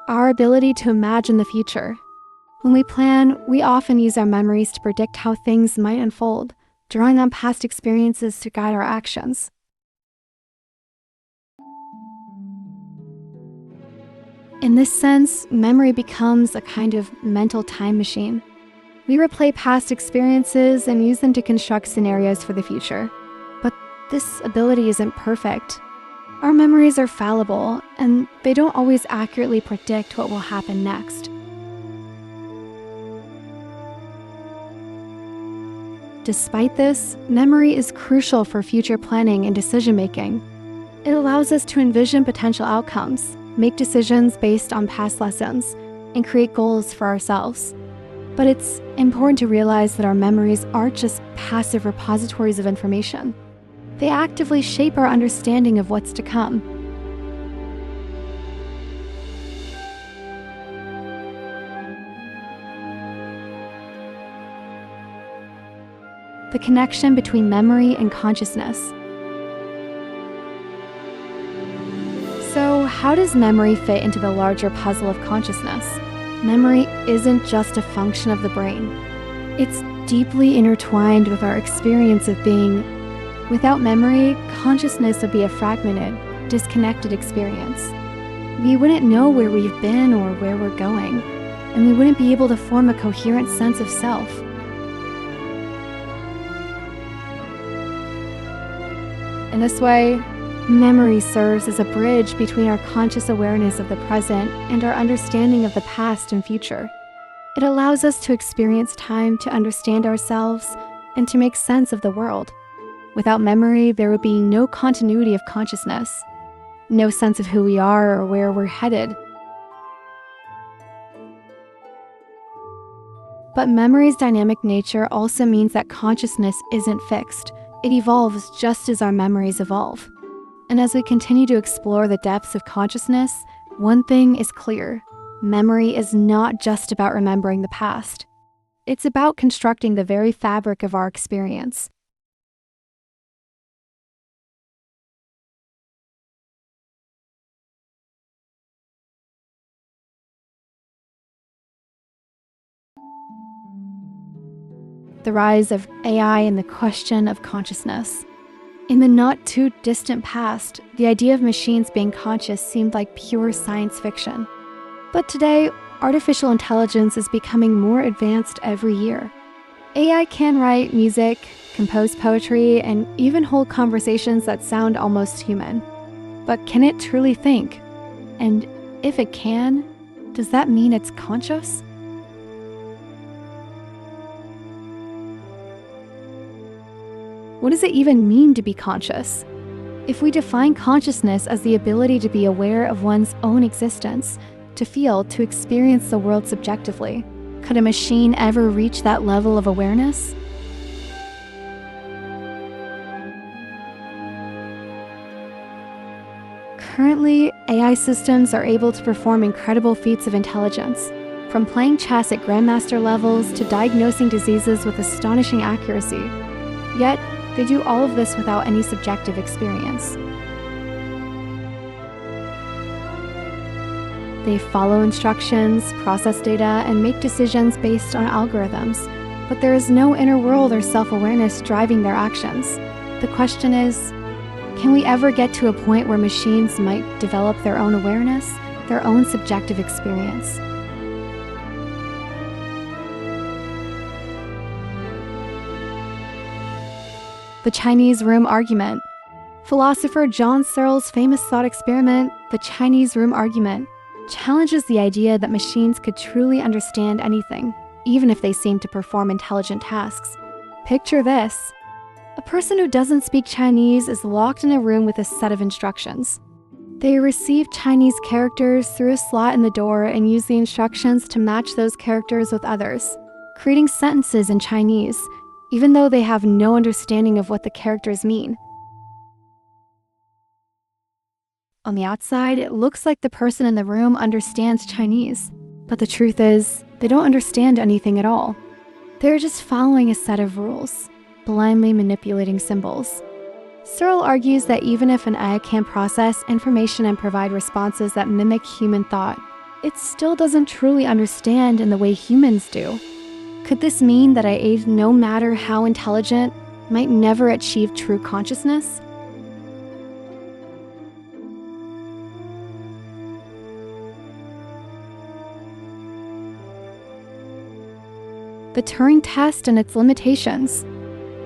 Our ability to imagine the future. When we plan, we often use our memories to predict how things might unfold, drawing on past experiences to guide our actions. In this sense, memory becomes a kind of mental time machine. We replay past experiences and use them to construct scenarios for the future. But this ability isn't perfect. Our memories are fallible, and they don't always accurately predict what will happen next. Despite this, memory is crucial for future planning and decision-making. It allows us to envision potential outcomes, make decisions based on past lessons, and create goals for ourselves. But it's important to realize that our memories aren't just passive repositories of information. They actively shape our understanding of what's to come. The connection between memory and consciousness. So, how does memory fit into the larger puzzle of consciousness? Memory isn't just a function of the brain. It's deeply intertwined with our experience of being. Without memory, consciousness would be a fragmented, disconnected experience. We wouldn't know where we've been or where we're going, and we wouldn't be able to form a coherent sense of self. In this way, memory serves as a bridge between our conscious awareness of the present and our understanding of the past and future. It allows us to experience time to understand ourselves and to make sense of the world. Without memory, there would be no continuity of consciousness, no sense of who we are or where we're headed. But memory's dynamic nature also means that consciousness isn't fixed. It evolves just as our memories evolve. And as we continue to explore the depths of consciousness, one thing is clear. Memory is not just about remembering the past. It's about constructing the very fabric of our experience. The rise of AI and the question of consciousness. In the not-too-distant past, the idea of machines being conscious seemed like pure science fiction. But today, artificial intelligence is becoming more advanced every year. AI can write music, compose poetry, and even hold conversations that sound almost human. But can it truly think? And if it can, does that mean it's conscious? What does it even mean to be conscious? If we define consciousness as the ability to be aware of one's own existence, to feel, to experience the world subjectively. Could a machine ever reach that level of awareness? Currently, AI systems are able to perform incredible feats of intelligence, from playing chess at grandmaster levels to diagnosing diseases with astonishing accuracy. Yet, they do all of this without any subjective experience. They follow instructions, process data, and make decisions based on algorithms, but there is no inner world or self-awareness driving their actions. The question is, can we ever get to a point where machines might develop their own awareness, their own subjective experience? The Chinese room argument. Philosopher John Searle's famous thought experiment, the Chinese room argument, challenges the idea that machines could truly understand anything, even if they seem to perform intelligent tasks. Picture this. A person who doesn't speak Chinese is locked in a room with a set of instructions. They receive Chinese characters through a slot in the door and use the instructions to match those characters with others, creating sentences in Chinese, even though they have no understanding of what the characters mean. On the outside, it looks like the person in the room understands Chinese, but the truth is, they don't understand anything at all. They're just following a set of rules, blindly manipulating symbols. Searle argues that even if an AI can process information and provide responses that mimic human thought, it still doesn't truly understand in the way humans do. Could this mean that AI, no matter how intelligent, might never achieve true consciousness? The Turing test and its limitations.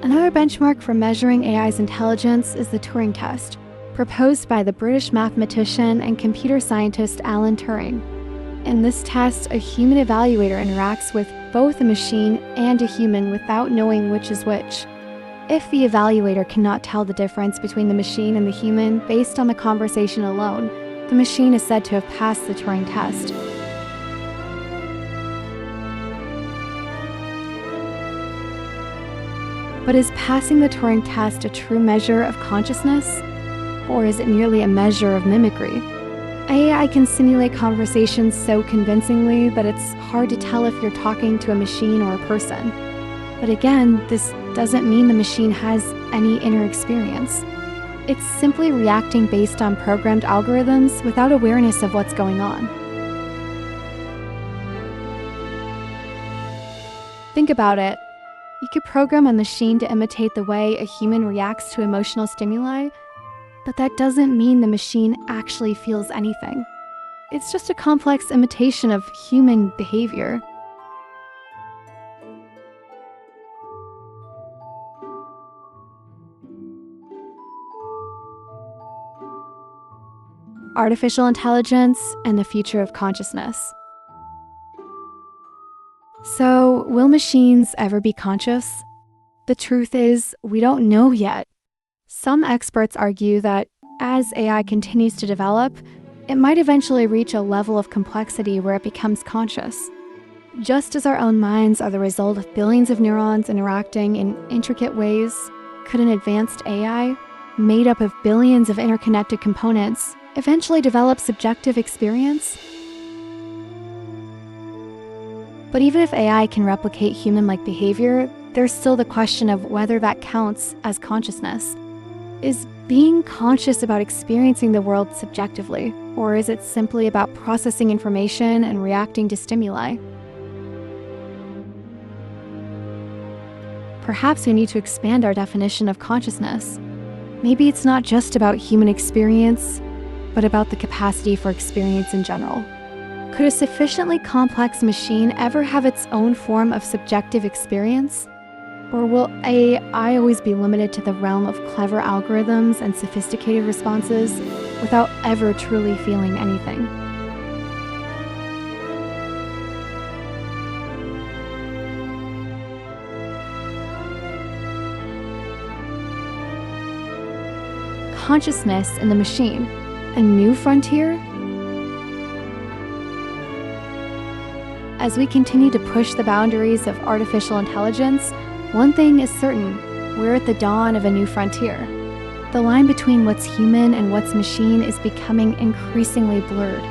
Another benchmark for measuring AI's intelligence is the Turing test, proposed by the British mathematician and computer scientist Alan Turing. In this test, a human evaluator interacts with both a machine and a human without knowing which is which. If the evaluator cannot tell the difference between the machine and the human based on the conversation alone, the machine is said to have passed the Turing test. But is passing the Turing test a true measure of consciousness? Or is it merely a measure of mimicry? AI can simulate conversations so convincingly that it's hard to tell if you're talking to a machine or a person. But again, this doesn't mean the machine has any inner experience. It's simply reacting based on programmed algorithms without awareness of what's going on. Think about it. You could program a machine to imitate the way a human reacts to emotional stimuli, but that doesn't mean the machine actually feels anything. It's just a complex imitation of human behavior. Artificial intelligence and the future of consciousness. So, will machines ever be conscious? The truth is, we don't know yet. Some experts argue that as AI continues to develop, it might eventually reach a level of complexity where it becomes conscious. Just as our own minds are the result of billions of neurons interacting in intricate ways, could an advanced AI, made up of billions of interconnected components, eventually develop subjective experience? But even if AI can replicate human-like behavior, there's still the question of whether that counts as consciousness. Is being conscious about experiencing the world subjectively, or is it simply about processing information and reacting to stimuli? Perhaps we need to expand our definition of consciousness. Maybe it's not just about human experience, but about the capacity for experience in general. Could a sufficiently complex machine ever have its own form of subjective experience? Or will AI always be limited to the realm of clever algorithms and sophisticated responses without ever truly feeling anything? Consciousness in the machine, a new frontier? As we continue to push the boundaries of artificial intelligence, one thing is certain: we're at the dawn of a new frontier. The line between what's human and what's machine is becoming increasingly blurred.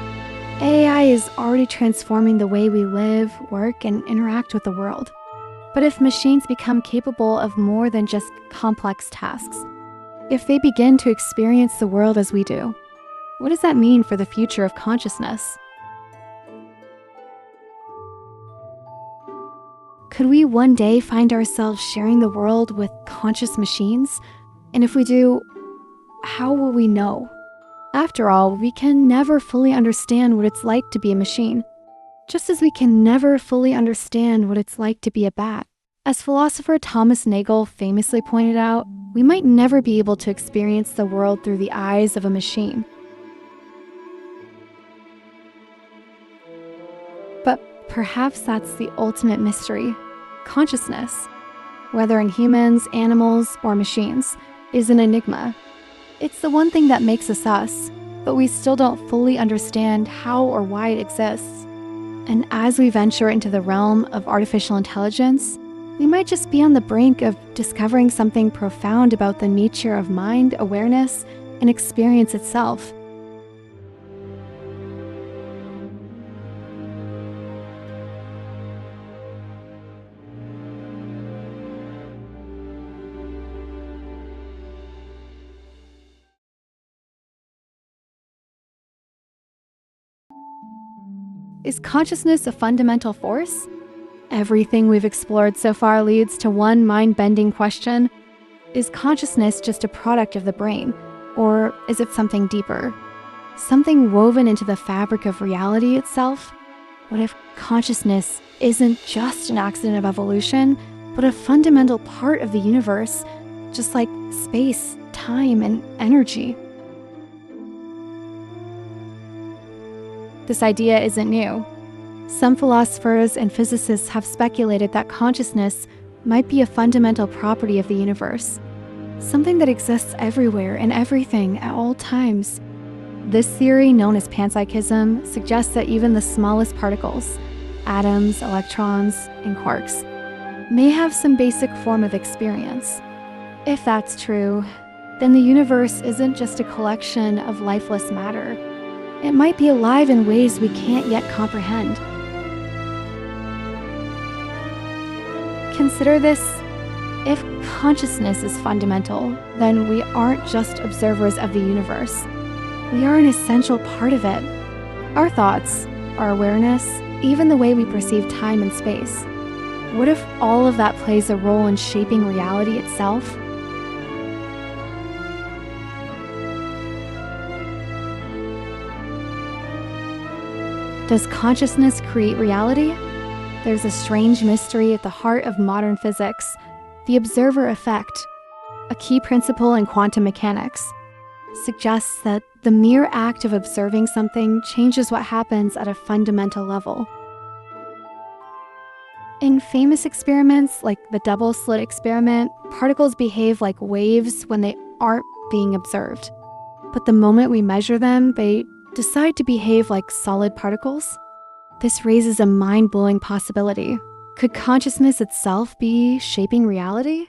AI is already transforming the way we live, work, and interact with the world. But if machines become capable of more than just complex tasks, if they begin to experience the world as we do, what does that mean for the future of consciousness? Could we one day find ourselves sharing the world with conscious machines? And if we do, how will we know? After all, we can never fully understand what it's like to be a machine, just as we can never fully understand what it's like to be a bat. As philosopher Thomas Nagel famously pointed out, we might never be able to experience the world through the eyes of a machine. But perhaps that's the ultimate mystery. Consciousness, whether in humans, animals, or machines, is an enigma. It's the one thing that makes us us, but we still don't fully understand how or why it exists. And as we venture into the realm of artificial intelligence, we might just be on the brink of discovering something profound about the nature of mind, awareness, and experience itself. Is consciousness a fundamental force? Everything we've explored so far leads to one mind-bending question. Is consciousness just a product of the brain, or is it something deeper? Something woven into the fabric of reality itself? What if consciousness isn't just an accident of evolution, but a fundamental part of the universe, just like space, time, and energy? This idea isn't new. Some philosophers and physicists have speculated that consciousness might be a fundamental property of the universe, something that exists everywhere and everything at all times. This theory, known as panpsychism, suggests that even the smallest particles, atoms, electrons, and quarks, may have some basic form of experience. If that's true, then the universe isn't just a collection of lifeless matter. It might be alive in ways we can't yet comprehend. Consider this: if consciousness is fundamental, then we aren't just observers of the universe. We are an essential part of it. Our thoughts, our awareness, even the way we perceive time and space. What if all of that plays a role in shaping reality itself? Does consciousness create reality? There's a strange mystery at the heart of modern physics: the observer effect. A key principle in quantum mechanics suggests that the mere act of observing something changes what happens at a fundamental level. In famous experiments like the double-slit experiment, particles behave like waves when they aren't being observed. But the moment we measure them, they decide to behave like solid particles. This raises a mind-blowing possibility. Could consciousness itself be shaping reality?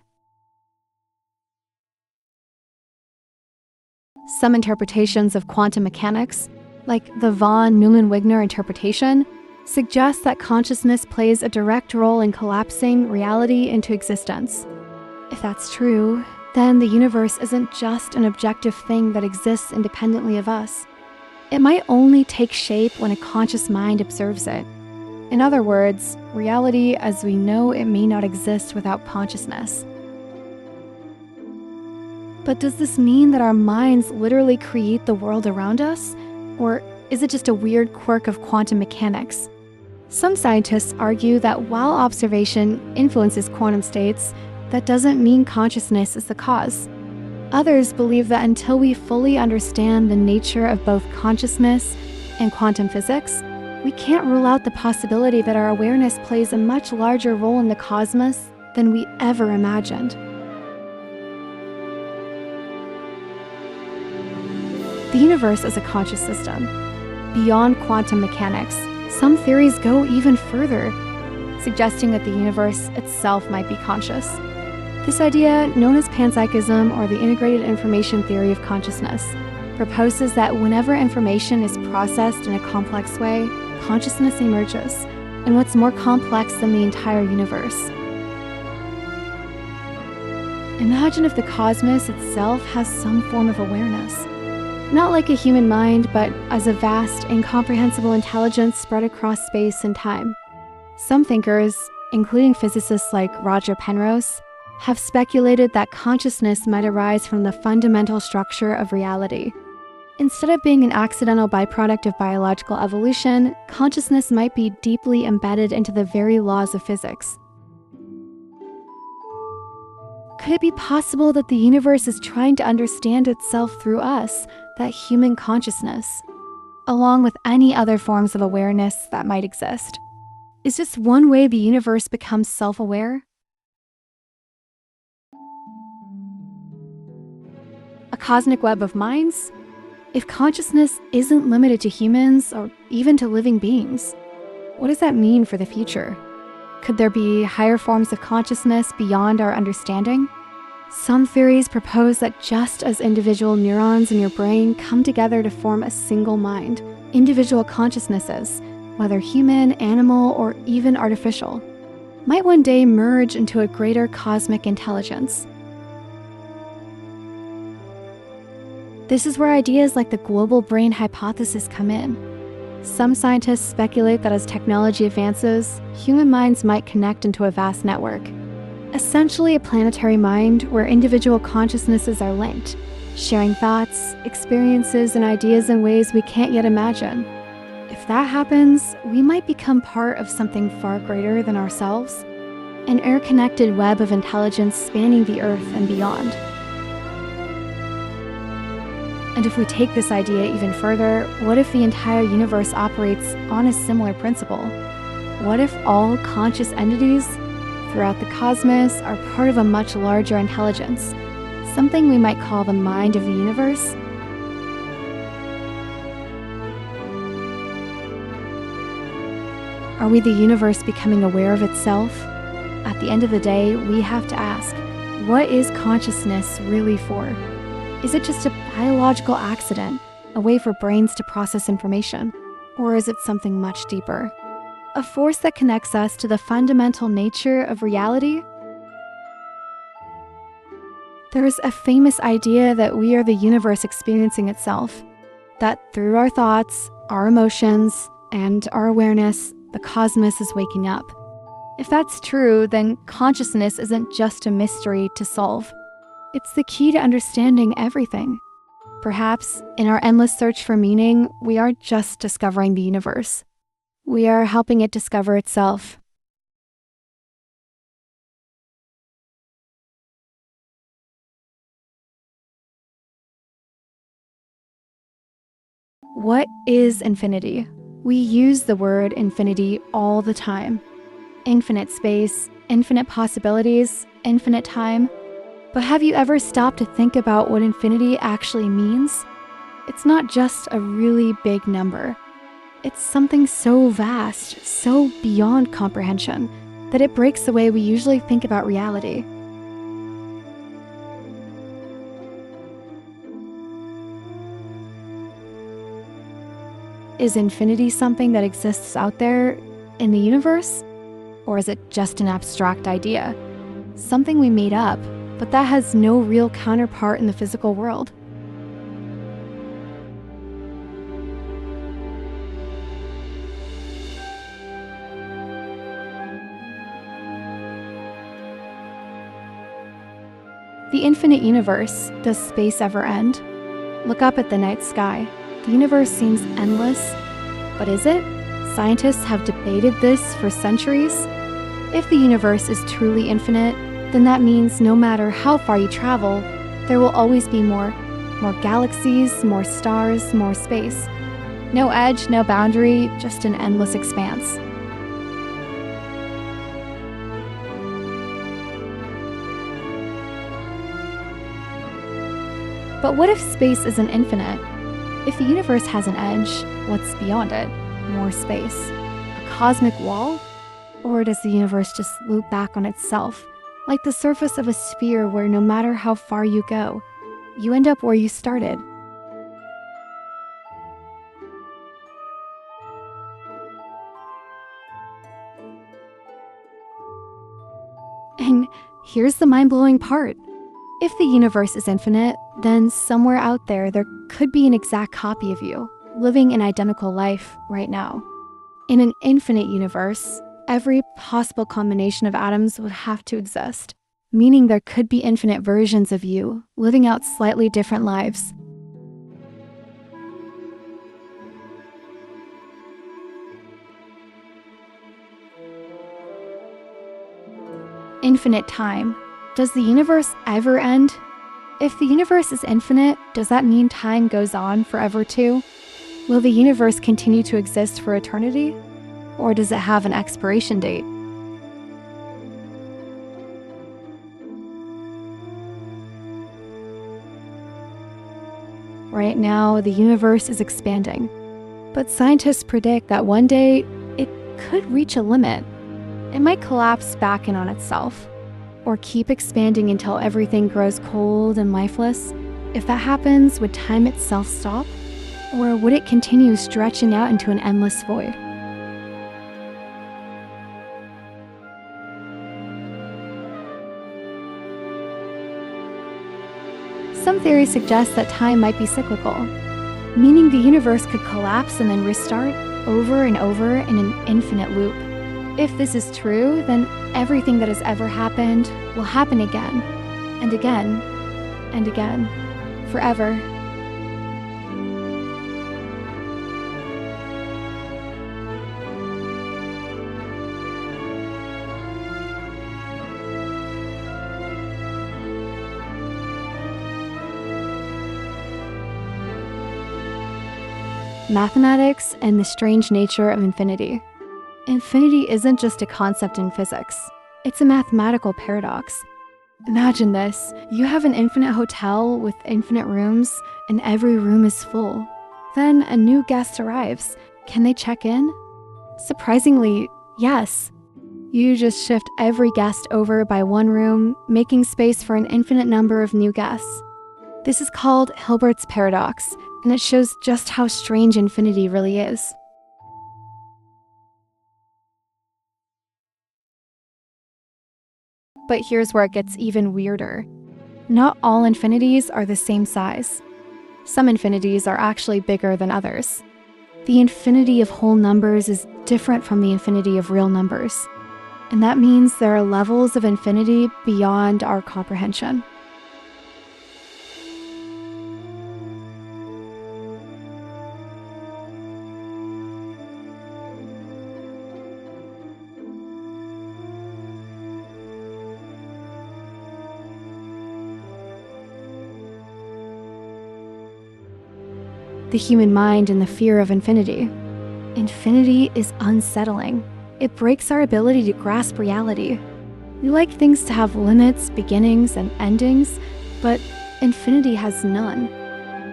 Some interpretations of quantum mechanics, like the von Neumann-Wigner interpretation, suggest that consciousness plays a direct role in collapsing reality into existence. If that's true, then the universe isn't just an objective thing that exists independently of us. It might only take shape when a conscious mind observes it. In other words, reality as we know it may not exist without consciousness. But does this mean that our minds literally create the world around us? Or is it just a weird quirk of quantum mechanics? Some scientists argue that while observation influences quantum states, that doesn't mean consciousness is the cause. Others believe that until we fully understand the nature of both consciousness and quantum physics, we can't rule out the possibility that our awareness plays a much larger role in the cosmos than we ever imagined. The universe is a conscious system. Beyond quantum mechanics, Some theories go even further, suggesting that the universe itself might be conscious. This idea, known as panpsychism or the integrated information theory of consciousness, proposes that whenever information is processed in a complex way, consciousness emerges, in what's more complex than the entire universe. Imagine if the cosmos itself has some form of awareness. Not like a human mind, but as a vast, incomprehensible intelligence spread across space and time. Some thinkers, including physicists like Roger Penrose, have speculated that consciousness might arise from the fundamental structure of reality. Instead of being an accidental byproduct of biological evolution, consciousness might be deeply embedded into the very laws of physics. Could it be possible that the universe is trying to understand itself through us, that human consciousness, along with any other forms of awareness that might exist? Is this one way the universe becomes self-aware? A cosmic web of minds? If consciousness isn't limited to humans or even to living beings, what does that mean for the future? Could there be higher forms of consciousness beyond our understanding? Some theories propose that just as individual neurons in your brain come together to form a single mind, individual consciousnesses, whether human, animal, or even artificial, might one day merge into a greater cosmic intelligence. This is where ideas like the global brain hypothesis come in. Some scientists speculate that as technology advances, human minds might connect into a vast network. Essentially a planetary mind where individual consciousnesses are linked, sharing thoughts, experiences, and ideas in ways we can't yet imagine. If that happens, we might become part of something far greater than ourselves, an interconnected web of intelligence spanning the Earth and beyond. And if we take this idea even further, what if the entire universe operates on a similar principle? What if all conscious entities throughout the cosmos are part of a much larger intelligence, something we might call the mind of the universe? Are we the universe becoming aware of itself? At the end of the day, we have to ask, what is consciousness really for? Is it just a biological accident, a way for brains to process information? Or is it something much deeper? A force that connects us to the fundamental nature of reality? There is a famous idea that we are the universe experiencing itself, that through our thoughts, our emotions, and our awareness, the cosmos is waking up. If that's true, then consciousness isn't just a mystery to solve. It's the key to understanding everything. Perhaps, in our endless search for meaning, we aren't just discovering the universe. We are helping it discover itself. What is infinity? We use the word infinity all the time. Infinite space, infinite possibilities, infinite time. But have you ever stopped to think about what infinity actually means? It's not just a really big number. It's something so vast, so beyond comprehension, that it breaks the way we usually think about reality. Is infinity something that exists out there in the universe? Or is it just an abstract idea? Something we made up, but that has no real counterpart in the physical world? The infinite universe, does space ever end? Look up at the night sky. The universe seems endless, but is it? Scientists have debated this for centuries. If the universe is truly infinite, then that means no matter how far you travel, there will always be more galaxies, more stars, more space. No edge, no boundary, just an endless expanse. But what if space isn't infinite? If the universe has an edge, what's beyond it? More space. cosmic wall? Or does the universe just loop back on itself, like the surface of a sphere where no matter how far you go, you end up where you started? And here's the mind-blowing part. If the universe is infinite, then somewhere out there could be an exact copy of you, living an identical life right now. In an infinite universe, every possible combination of atoms would have to exist, meaning there could be infinite versions of you, living out slightly different lives. Infinite time. Does the universe ever end? If the universe is infinite, does that mean time goes on forever too? Will the universe continue to exist for eternity? Or does it have an expiration date? Right now, the universe is expanding, but scientists predict that one day it could reach a limit. It might collapse back in on itself, or keep expanding until everything grows cold and lifeless. If that happens, would time itself stop? Or would it continue stretching out into an endless void? Some theories suggest that time might be cyclical, meaning the universe could collapse and then restart over and over in an infinite loop. If this is true, then everything that has ever happened will happen again, and again, and again, forever. Mathematics and the strange nature of infinity. Infinity isn't just a concept in physics. It's a mathematical paradox. Imagine this. You have an infinite hotel with infinite rooms, and every room is full. Then a new guest arrives. Can they check in? Surprisingly, yes. You just shift every guest over by one room, making space for an infinite number of new guests. This is called Hilbert's paradox, and it shows just how strange infinity really is. But here's where it gets even weirder. Not all infinities are the same size. Some infinities are actually bigger than others. The infinity of whole numbers is different from the infinity of real numbers. And that means there are levels of infinity beyond our comprehension. The human mind and the fear of infinity. Infinity is unsettling. It breaks our ability to grasp reality. We like things to have limits, beginnings, and endings, but infinity has none.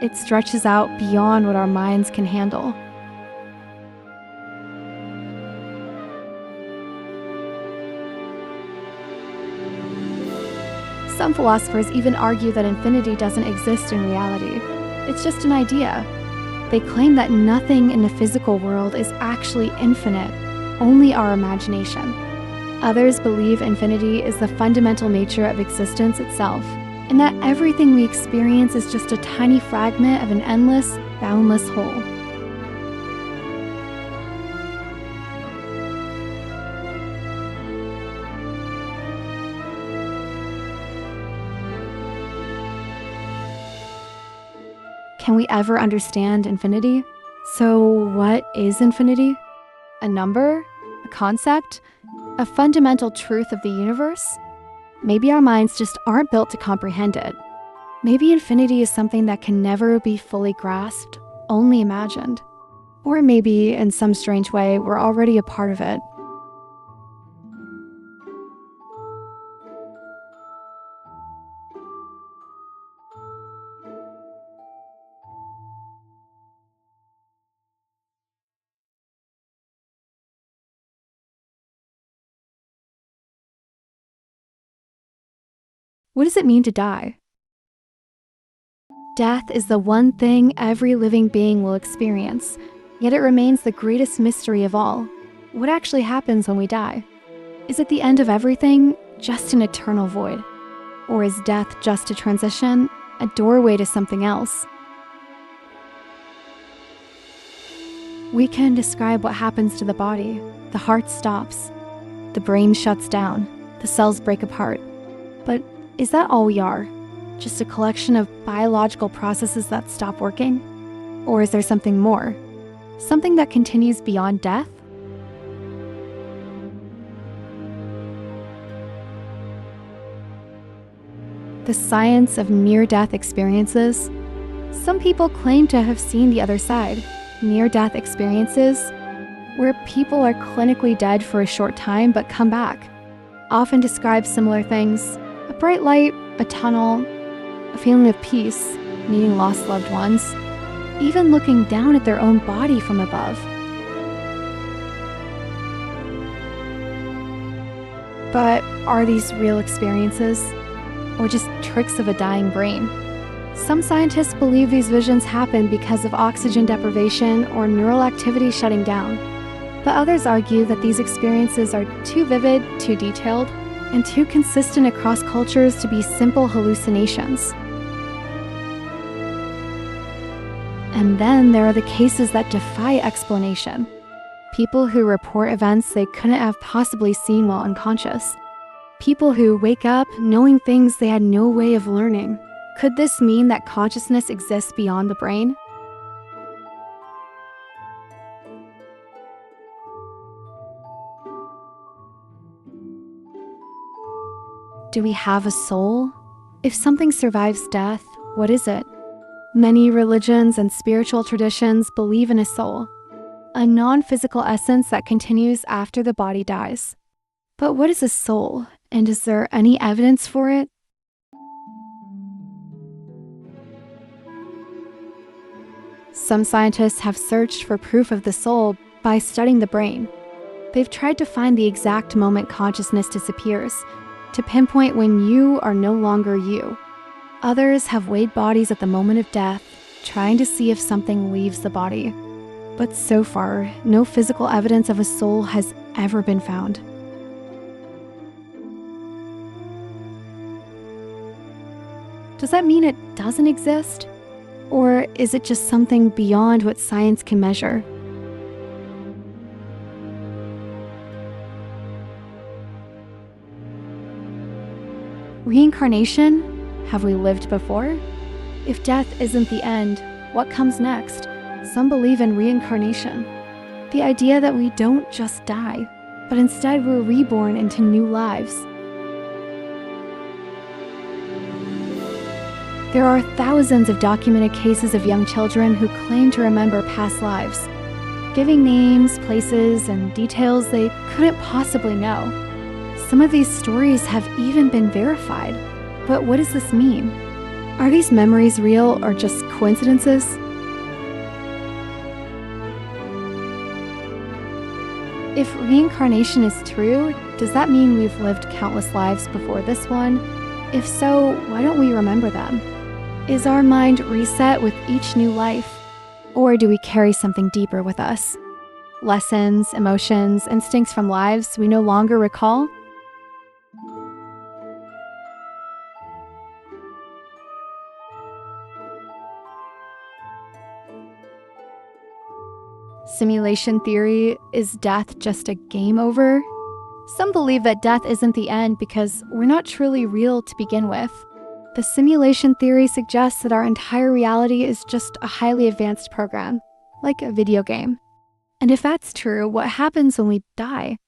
It stretches out beyond what our minds can handle. Some philosophers even argue that infinity doesn't exist in reality. It's just an idea. They claim that nothing in the physical world is actually infinite, only our imagination. Others believe infinity is the fundamental nature of existence itself, and that everything we experience is just a tiny fragment of an endless, boundless whole. Can we ever understand infinity? So what is infinity? A number? A concept? A fundamental truth of the universe? Maybe our minds just aren't built to comprehend it. Maybe infinity is something that can never be fully grasped, only imagined. Or maybe, in some strange way, we're already a part of it. What does it mean to die? Death is the one thing every living being will experience, yet it remains the greatest mystery of all. What actually happens when we die? Is it the end of everything, just an eternal void? Or is death just a transition, a doorway to something else? We can describe what happens to the body. The heart stops. The brain shuts down. The cells break apart. But is that all we are? Just a collection of biological processes that stop working? Or is there something more? Something that continues beyond death? The science of near-death experiences. Some people claim to have seen the other side. Near-death experiences, where people are clinically dead for a short time but come back, often describe similar things: a bright light, a tunnel, a feeling of peace, meeting lost loved ones, even looking down at their own body from above. But are these real experiences, or just tricks of a dying brain? Some scientists believe these visions happen because of oxygen deprivation or neural activity shutting down. But others argue that these experiences are too vivid, too detailed, and too consistent across cultures to be simple hallucinations. And then there are the cases that defy explanation. People who report events they couldn't have possibly seen while unconscious. People who wake up knowing things they had no way of learning. Could this mean that consciousness exists beyond the brain? Do we have a soul? If something survives death, what is it? Many religions and spiritual traditions believe in a soul, a non-physical essence that continues after the body dies. But what is a soul, and is there any evidence for it? Some scientists have searched for proof of the soul by studying the brain. They've tried to find the exact moment consciousness disappears, to pinpoint when you are no longer you. Others have weighed bodies at the moment of death, trying to see if something leaves the body. But so far, no physical evidence of a soul has ever been found. Does that mean it doesn't exist? Or is it just something beyond what science can measure? Reincarnation? Have we lived before? If death isn't the end, what comes next? Some believe in reincarnation. The idea that we don't just die, but instead we're reborn into new lives. There are thousands of documented cases of young children who claim to remember past lives, giving names, places, and details they couldn't possibly know. Some of these stories have even been verified. But what does this mean? Are these memories real or just coincidences? If reincarnation is true, does that mean we've lived countless lives before this one? If so, why don't we remember them? Is our mind reset with each new life? Or do we carry something deeper with us? Lessons, emotions, instincts from lives we no longer recall? Simulation theory: is death just a game over? Some believe that death isn't the end because we're not truly real to begin with. The simulation theory suggests that our entire reality is just a highly advanced program, like a video game. And if that's true, what happens when we die?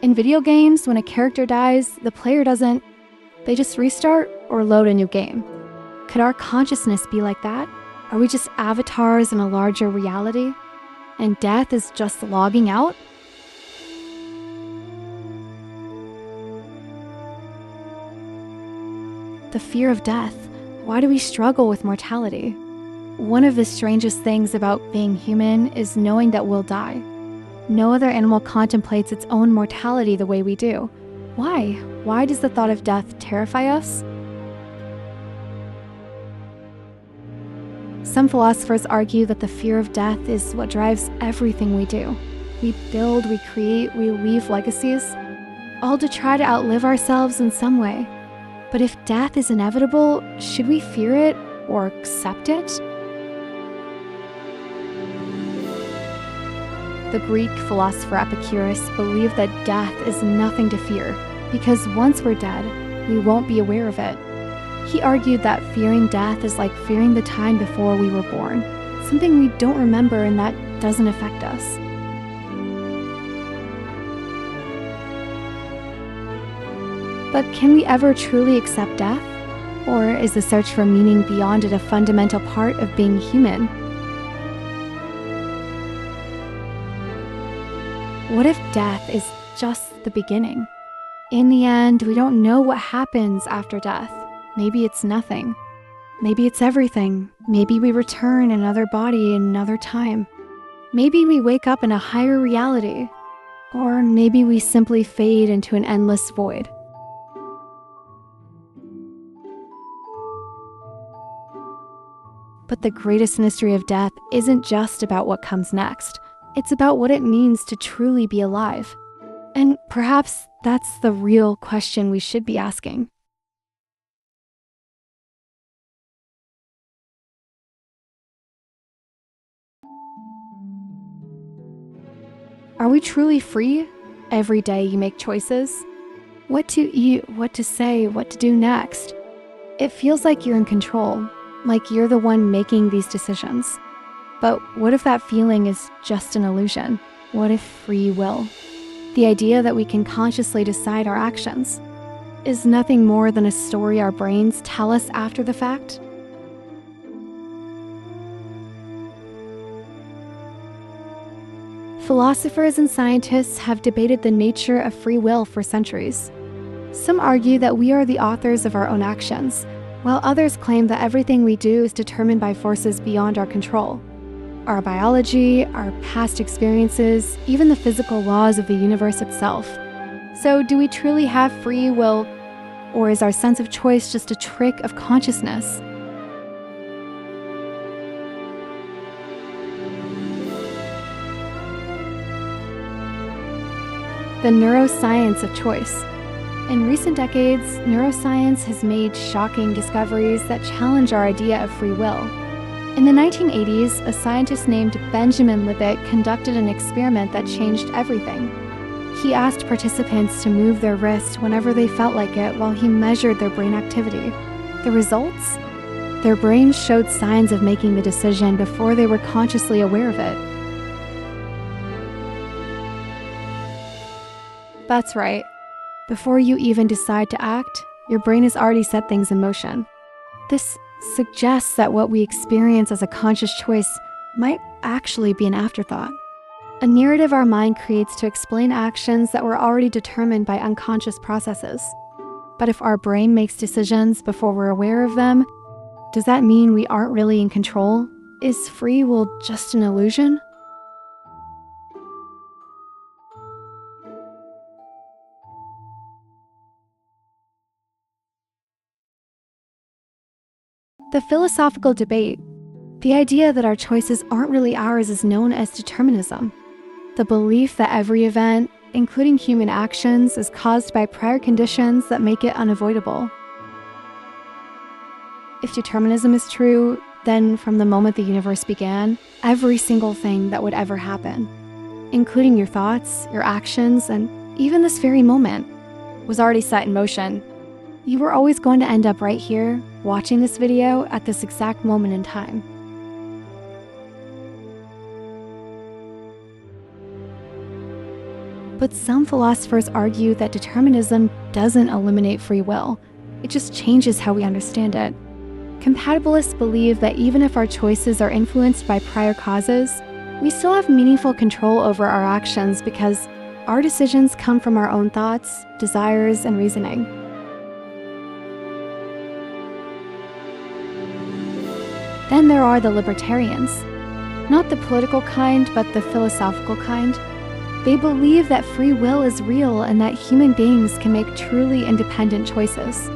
In video games, when a character dies, the player doesn't. They just restart or load a new game. Could our consciousness be like that? Are we just avatars in a larger reality? And death is just logging out? The fear of death. Why do we struggle with mortality? One of the strangest things about being human is knowing that we'll die. No other animal contemplates its own mortality the way we do. Why? Why does the thought of death terrify us? Some philosophers argue that the fear of death is what drives everything we do. We build, we create, we leave legacies, all to try to outlive ourselves in some way. But if death is inevitable, should we fear it or accept it? The Greek philosopher Epicurus believed that death is nothing to fear, because once we're dead, we won't be aware of it. He argued that fearing death is like fearing the time before we were born, something we don't remember and that doesn't affect us. But can we ever truly accept death? Or is the search for meaning beyond it a fundamental part of being human? What if death is just the beginning? In the end, we don't know what happens after death. Maybe it's nothing. Maybe it's everything. Maybe we return in another body in another time. Maybe we wake up in a higher reality. Or maybe we simply fade into an endless void. But the greatest mystery of death isn't just about what comes next. It's about what it means to truly be alive. And perhaps that's the real question we should be asking. Are we truly free? Every day you make choices. What to eat, what to say, what to do next. It feels like you're in control, like you're the one making these decisions. But what if that feeling is just an illusion? What if free will, the idea that we can consciously decide our actions, is nothing more than a story our brains tell us after the fact? Philosophers and scientists have debated the nature of free will for centuries. Some argue that we are the authors of our own actions, while others claim that everything we do is determined by forces beyond our control. Our biology, our past experiences, even the physical laws of the universe itself. So do we truly have free will, or is our sense of choice just a trick of consciousness? The neuroscience of choice. In recent decades, neuroscience has made shocking discoveries that challenge our idea of free will. In the 1980s, a scientist named Benjamin Libet conducted an experiment that changed everything. He asked participants to move their wrist whenever they felt like it while he measured their brain activity. The results? Their brains showed signs of making the decision before they were consciously aware of it. That's right. Before you even decide to act, your brain has already set things in motion. This suggests that what we experience as a conscious choice might actually be an afterthought, a narrative our mind creates to explain actions that were already determined by unconscious processes. But if our brain makes decisions before we're aware of them, does that mean we aren't really in control? Is free will just an illusion? The philosophical debate. The idea that our choices aren't really ours is known as determinism. The belief that every event, including human actions, is caused by prior conditions that make it unavoidable. If determinism is true, then from the moment the universe began, every single thing that would ever happen, including your thoughts, your actions, and even this very moment, was already set in motion. You were always going to end up right here, watching this video at this exact moment in time. But some philosophers argue that determinism doesn't eliminate free will. It just changes how we understand it. Compatibilists believe that even if our choices are influenced by prior causes, we still have meaningful control over our actions because our decisions come from our own thoughts, desires, and reasoning. Then there are the libertarians. Not the political kind, but the philosophical kind. They believe that free will is real and that human beings can make truly independent choices.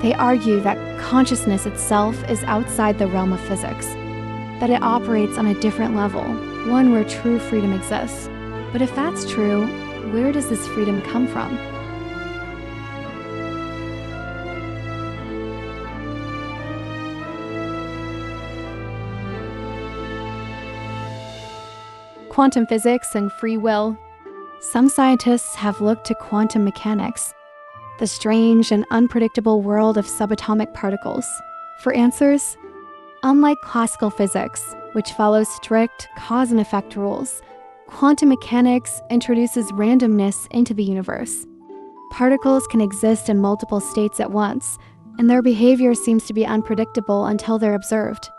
They argue that consciousness itself is outside the realm of physics, that it operates on a different level, one where true freedom exists. But if that's true, where does this freedom come from? Quantum physics and free will. Some scientists have looked to quantum mechanics, the strange and unpredictable world of subatomic particles, for answers. Unlike classical physics, which follows strict cause and effect rules, quantum mechanics introduces randomness into the universe. Particles can exist in multiple states at once, and their behavior seems to be unpredictable until they're observed.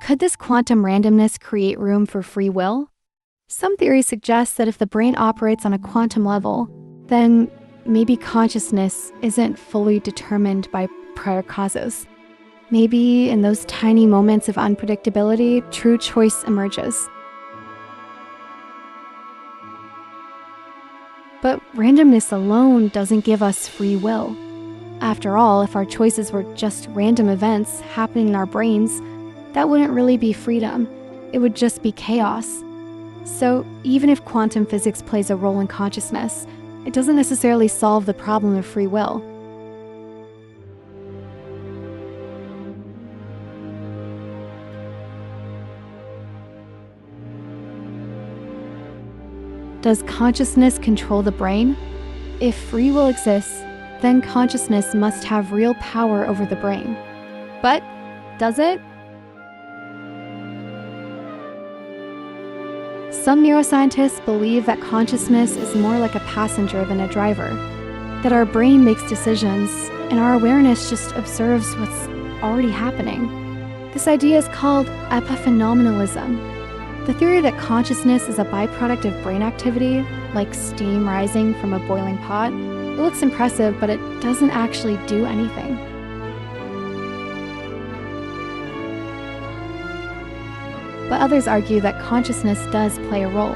Could this quantum randomness create room for free will? Some theories suggest that if the brain operates on a quantum level, then maybe consciousness isn't fully determined by prior causes. Maybe in those tiny moments of unpredictability, true choice emerges. But randomness alone doesn't give us free will. After all, if our choices were just random events happening in our brains, that wouldn't really be freedom. It would just be chaos. So even if quantum physics plays a role in consciousness, it doesn't necessarily solve the problem of free will. Does consciousness control the brain? If free will exists, then consciousness must have real power over the brain. But does it? Some neuroscientists believe that consciousness is more like a passenger than a driver, that our brain makes decisions and our awareness just observes what's already happening. This idea is called epiphenomenalism, the theory that consciousness is a byproduct of brain activity, like steam rising from a boiling pot. It looks impressive, but it doesn't actually do anything. But others argue that consciousness does play a role,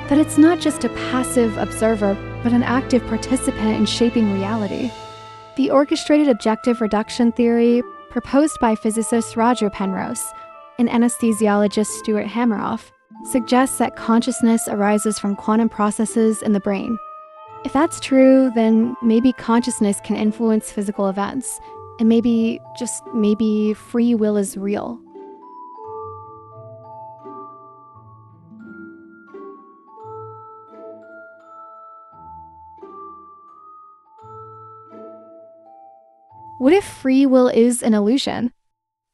that it's not just a passive observer, but an active participant in shaping reality. The orchestrated objective reduction theory, proposed by physicist Roger Penrose and anesthesiologist Stuart Hameroff, suggests that consciousness arises from quantum processes in the brain. If that's true, then maybe consciousness can influence physical events, and maybe, just maybe, free will is real. What if free will is an illusion?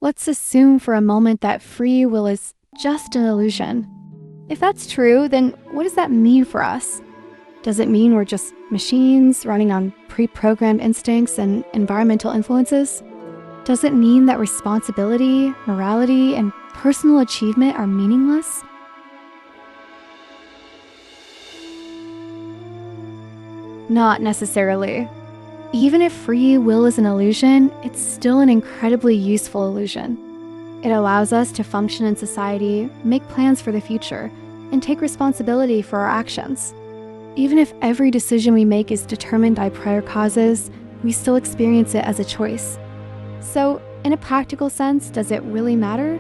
Let's assume for a moment that free will is just an illusion. If that's true, then what does that mean for us? Does it mean we're just machines running on pre-programmed instincts and environmental influences? Does it mean that responsibility, morality, and personal achievement are meaningless? Not necessarily. Even if free will is an illusion, it's still an incredibly useful illusion. It allows us to function in society, make plans for the future, and take responsibility for our actions. Even if every decision we make is determined by prior causes, we still experience it as a choice. So, in a practical sense, does it really matter?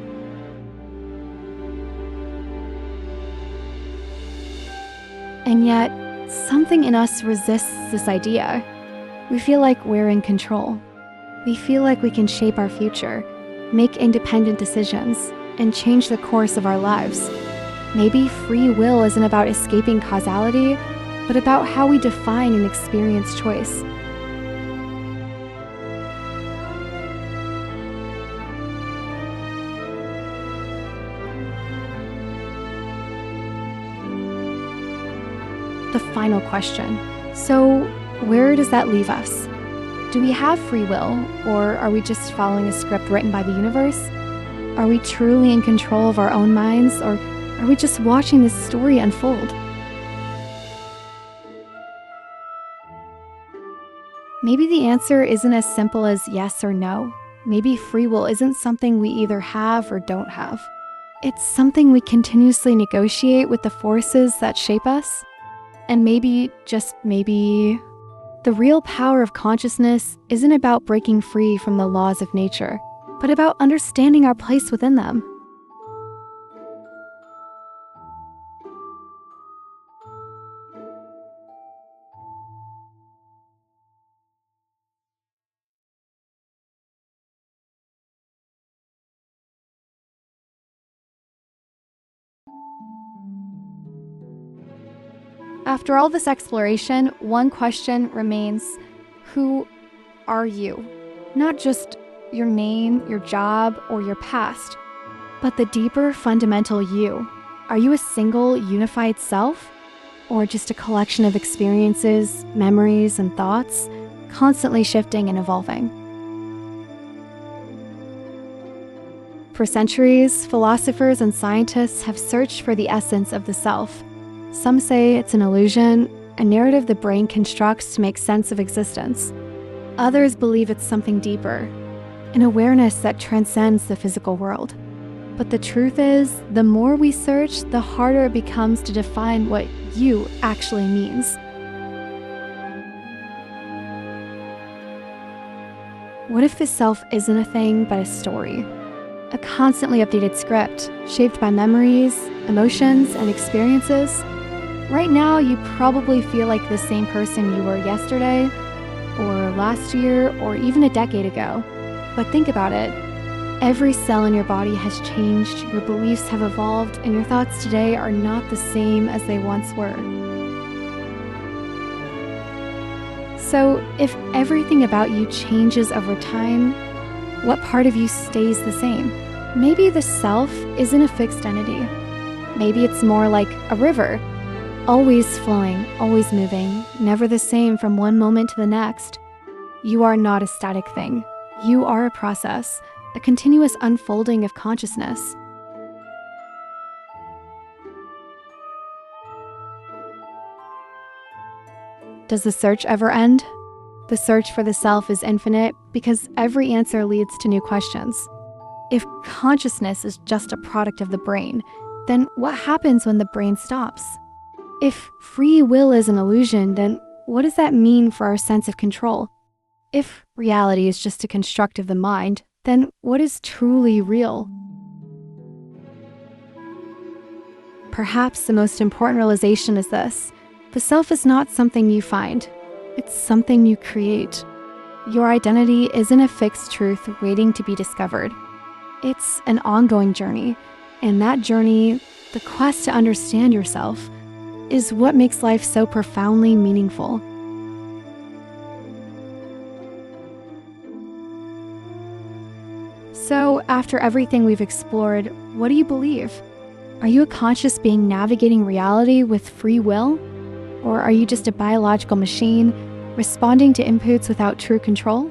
And yet, something in us resists this idea. We feel like we're in control. We feel like we can shape our future, make independent decisions, and change the course of our lives. Maybe free will isn't about escaping causality, but about how we define and experience choice. The final question. So, where does that leave us? Do we have free will, or are we just following a script written by the universe? Are we truly in control of our own minds, or are we just watching this story unfold? Maybe the answer isn't as simple as yes or no. Maybe free will isn't something we either have or don't have. It's something we continuously negotiate with the forces that shape us. And maybe, just maybe, the real power of consciousness isn't about breaking free from the laws of nature, but about understanding our place within them. After all this exploration, one question remains: who are you? Not just your name, your job, or your past, but the deeper, fundamental you. Are you a single, unified self? Or just a collection of experiences, memories, and thoughts, constantly shifting and evolving? For centuries, philosophers and scientists have searched for the essence of the self. Some say it's an illusion, a narrative the brain constructs to make sense of existence. Others believe it's something deeper, an awareness that transcends the physical world. But the truth is, the more we search, the harder it becomes to define what you actually means. What if the self isn't a thing but a story? A constantly updated script, shaped by memories, emotions, and experiences? Right now, you probably feel like the same person you were yesterday, or last year, or even a decade ago. But think about it. Every cell in your body has changed, your beliefs have evolved, and your thoughts today are not the same as they once were. So, if everything about you changes over time, what part of you stays the same? Maybe the self isn't a fixed entity. Maybe it's more like a river, always flowing, always moving, never the same from one moment to the next. You are not a static thing. You are a process, a continuous unfolding of consciousness. Does the search ever end? The search for the self is infinite because every answer leads to new questions. If consciousness is just a product of the brain, then what happens when the brain stops? If free will is an illusion, then what does that mean for our sense of control? If reality is just a construct of the mind, then what is truly real? Perhaps the most important realization is this: the self is not something you find, it's something you create. Your identity isn't a fixed truth waiting to be discovered. It's an ongoing journey, and that journey, the quest to understand yourself, is what makes life so profoundly meaningful. So, after everything we've explored, what do you believe? Are you a conscious being navigating reality with free will? Or are you just a biological machine responding to inputs without true control?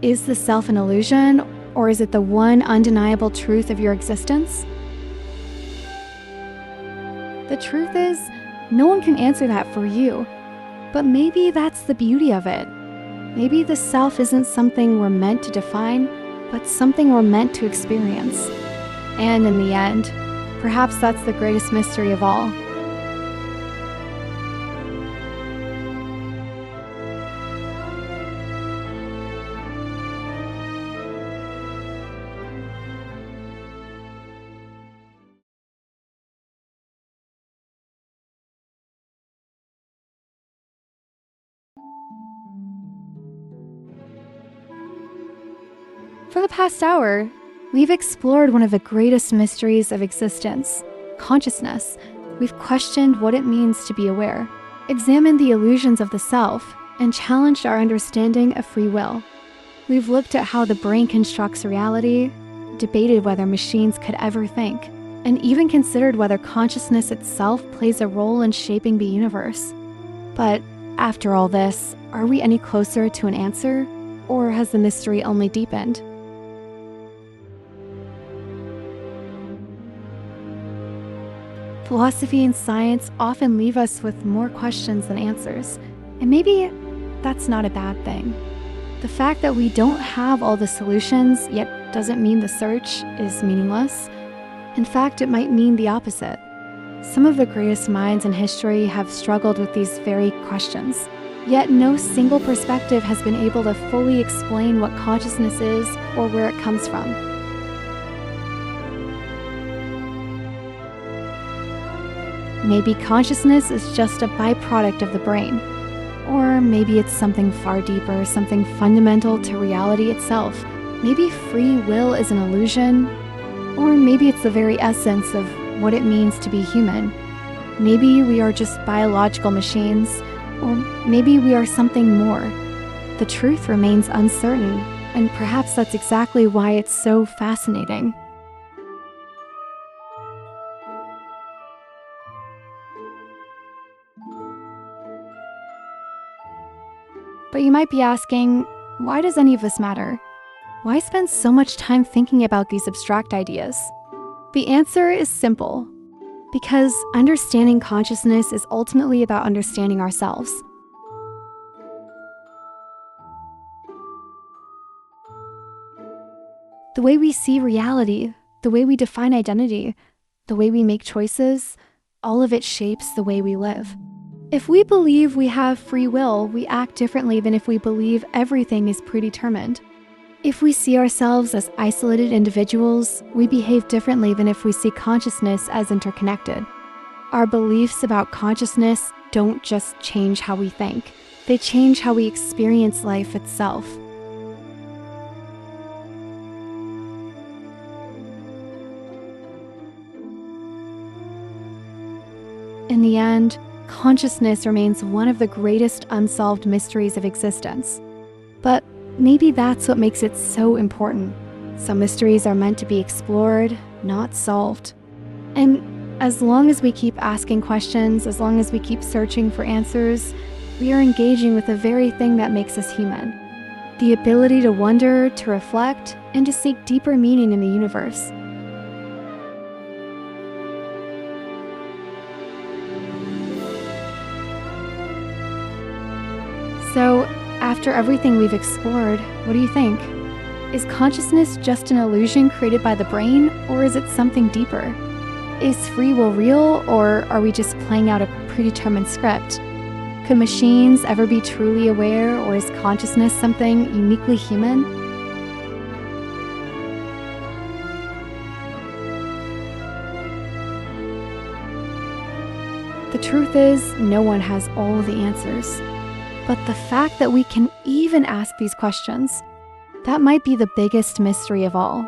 Is the self an illusion, or is it the one undeniable truth of your existence? The truth is, no one can answer that for you. But maybe that's the beauty of it. Maybe the self isn't something we're meant to define, but something we're meant to experience. And in the end, perhaps that's the greatest mystery of all. For the past hour, we've explored one of the greatest mysteries of existence, consciousness. We've questioned what it means to be aware, examined the illusions of the self, and challenged our understanding of free will. We've looked at how the brain constructs reality, debated whether machines could ever think, and even considered whether consciousness itself plays a role in shaping the universe. But after all this, are we any closer to an answer, or has the mystery only deepened? Philosophy and science often leave us with more questions than answers, and maybe that's not a bad thing. The fact that we don't have all the solutions yet doesn't mean the search is meaningless. In fact, it might mean the opposite. Some of the greatest minds in history have struggled with these very questions. Yet no single perspective has been able to fully explain what consciousness is or where it comes from. Maybe consciousness is just a byproduct of the brain. Or maybe it's something far deeper, something fundamental to reality itself. Maybe free will is an illusion. Or maybe it's the very essence of what it means to be human. Maybe we are just biological machines, or maybe we are something more. The truth remains uncertain, and perhaps that's exactly why it's so fascinating. But you might be asking, why does any of this matter? Why spend so much time thinking about these abstract ideas? The answer is simple. Because understanding consciousness is ultimately about understanding ourselves. The way we see reality, the way we define identity, the way we make choices, all of it shapes the way we live. If we believe we have free will, we act differently than if we believe everything is predetermined. If we see ourselves as isolated individuals, we behave differently than if we see consciousness as interconnected. Our beliefs about consciousness don't just change how we think, they change how we experience life itself. In the end, consciousness remains one of the greatest unsolved mysteries of existence. But maybe that's what makes it so important. Some mysteries are meant to be explored, not solved. And as long as we keep asking questions, as long as we keep searching for answers, we are engaging with the very thing that makes us human. The ability to wonder, to reflect, and to seek deeper meaning in the universe. So, after everything we've explored, what do you think? Is consciousness just an illusion created by the brain, or is it something deeper? Is free will real, or are we just playing out a predetermined script? Could machines ever be truly aware, or is consciousness something uniquely human? The truth is, no one has all the answers. But the fact that we can even ask these questions, that might be the biggest mystery of all.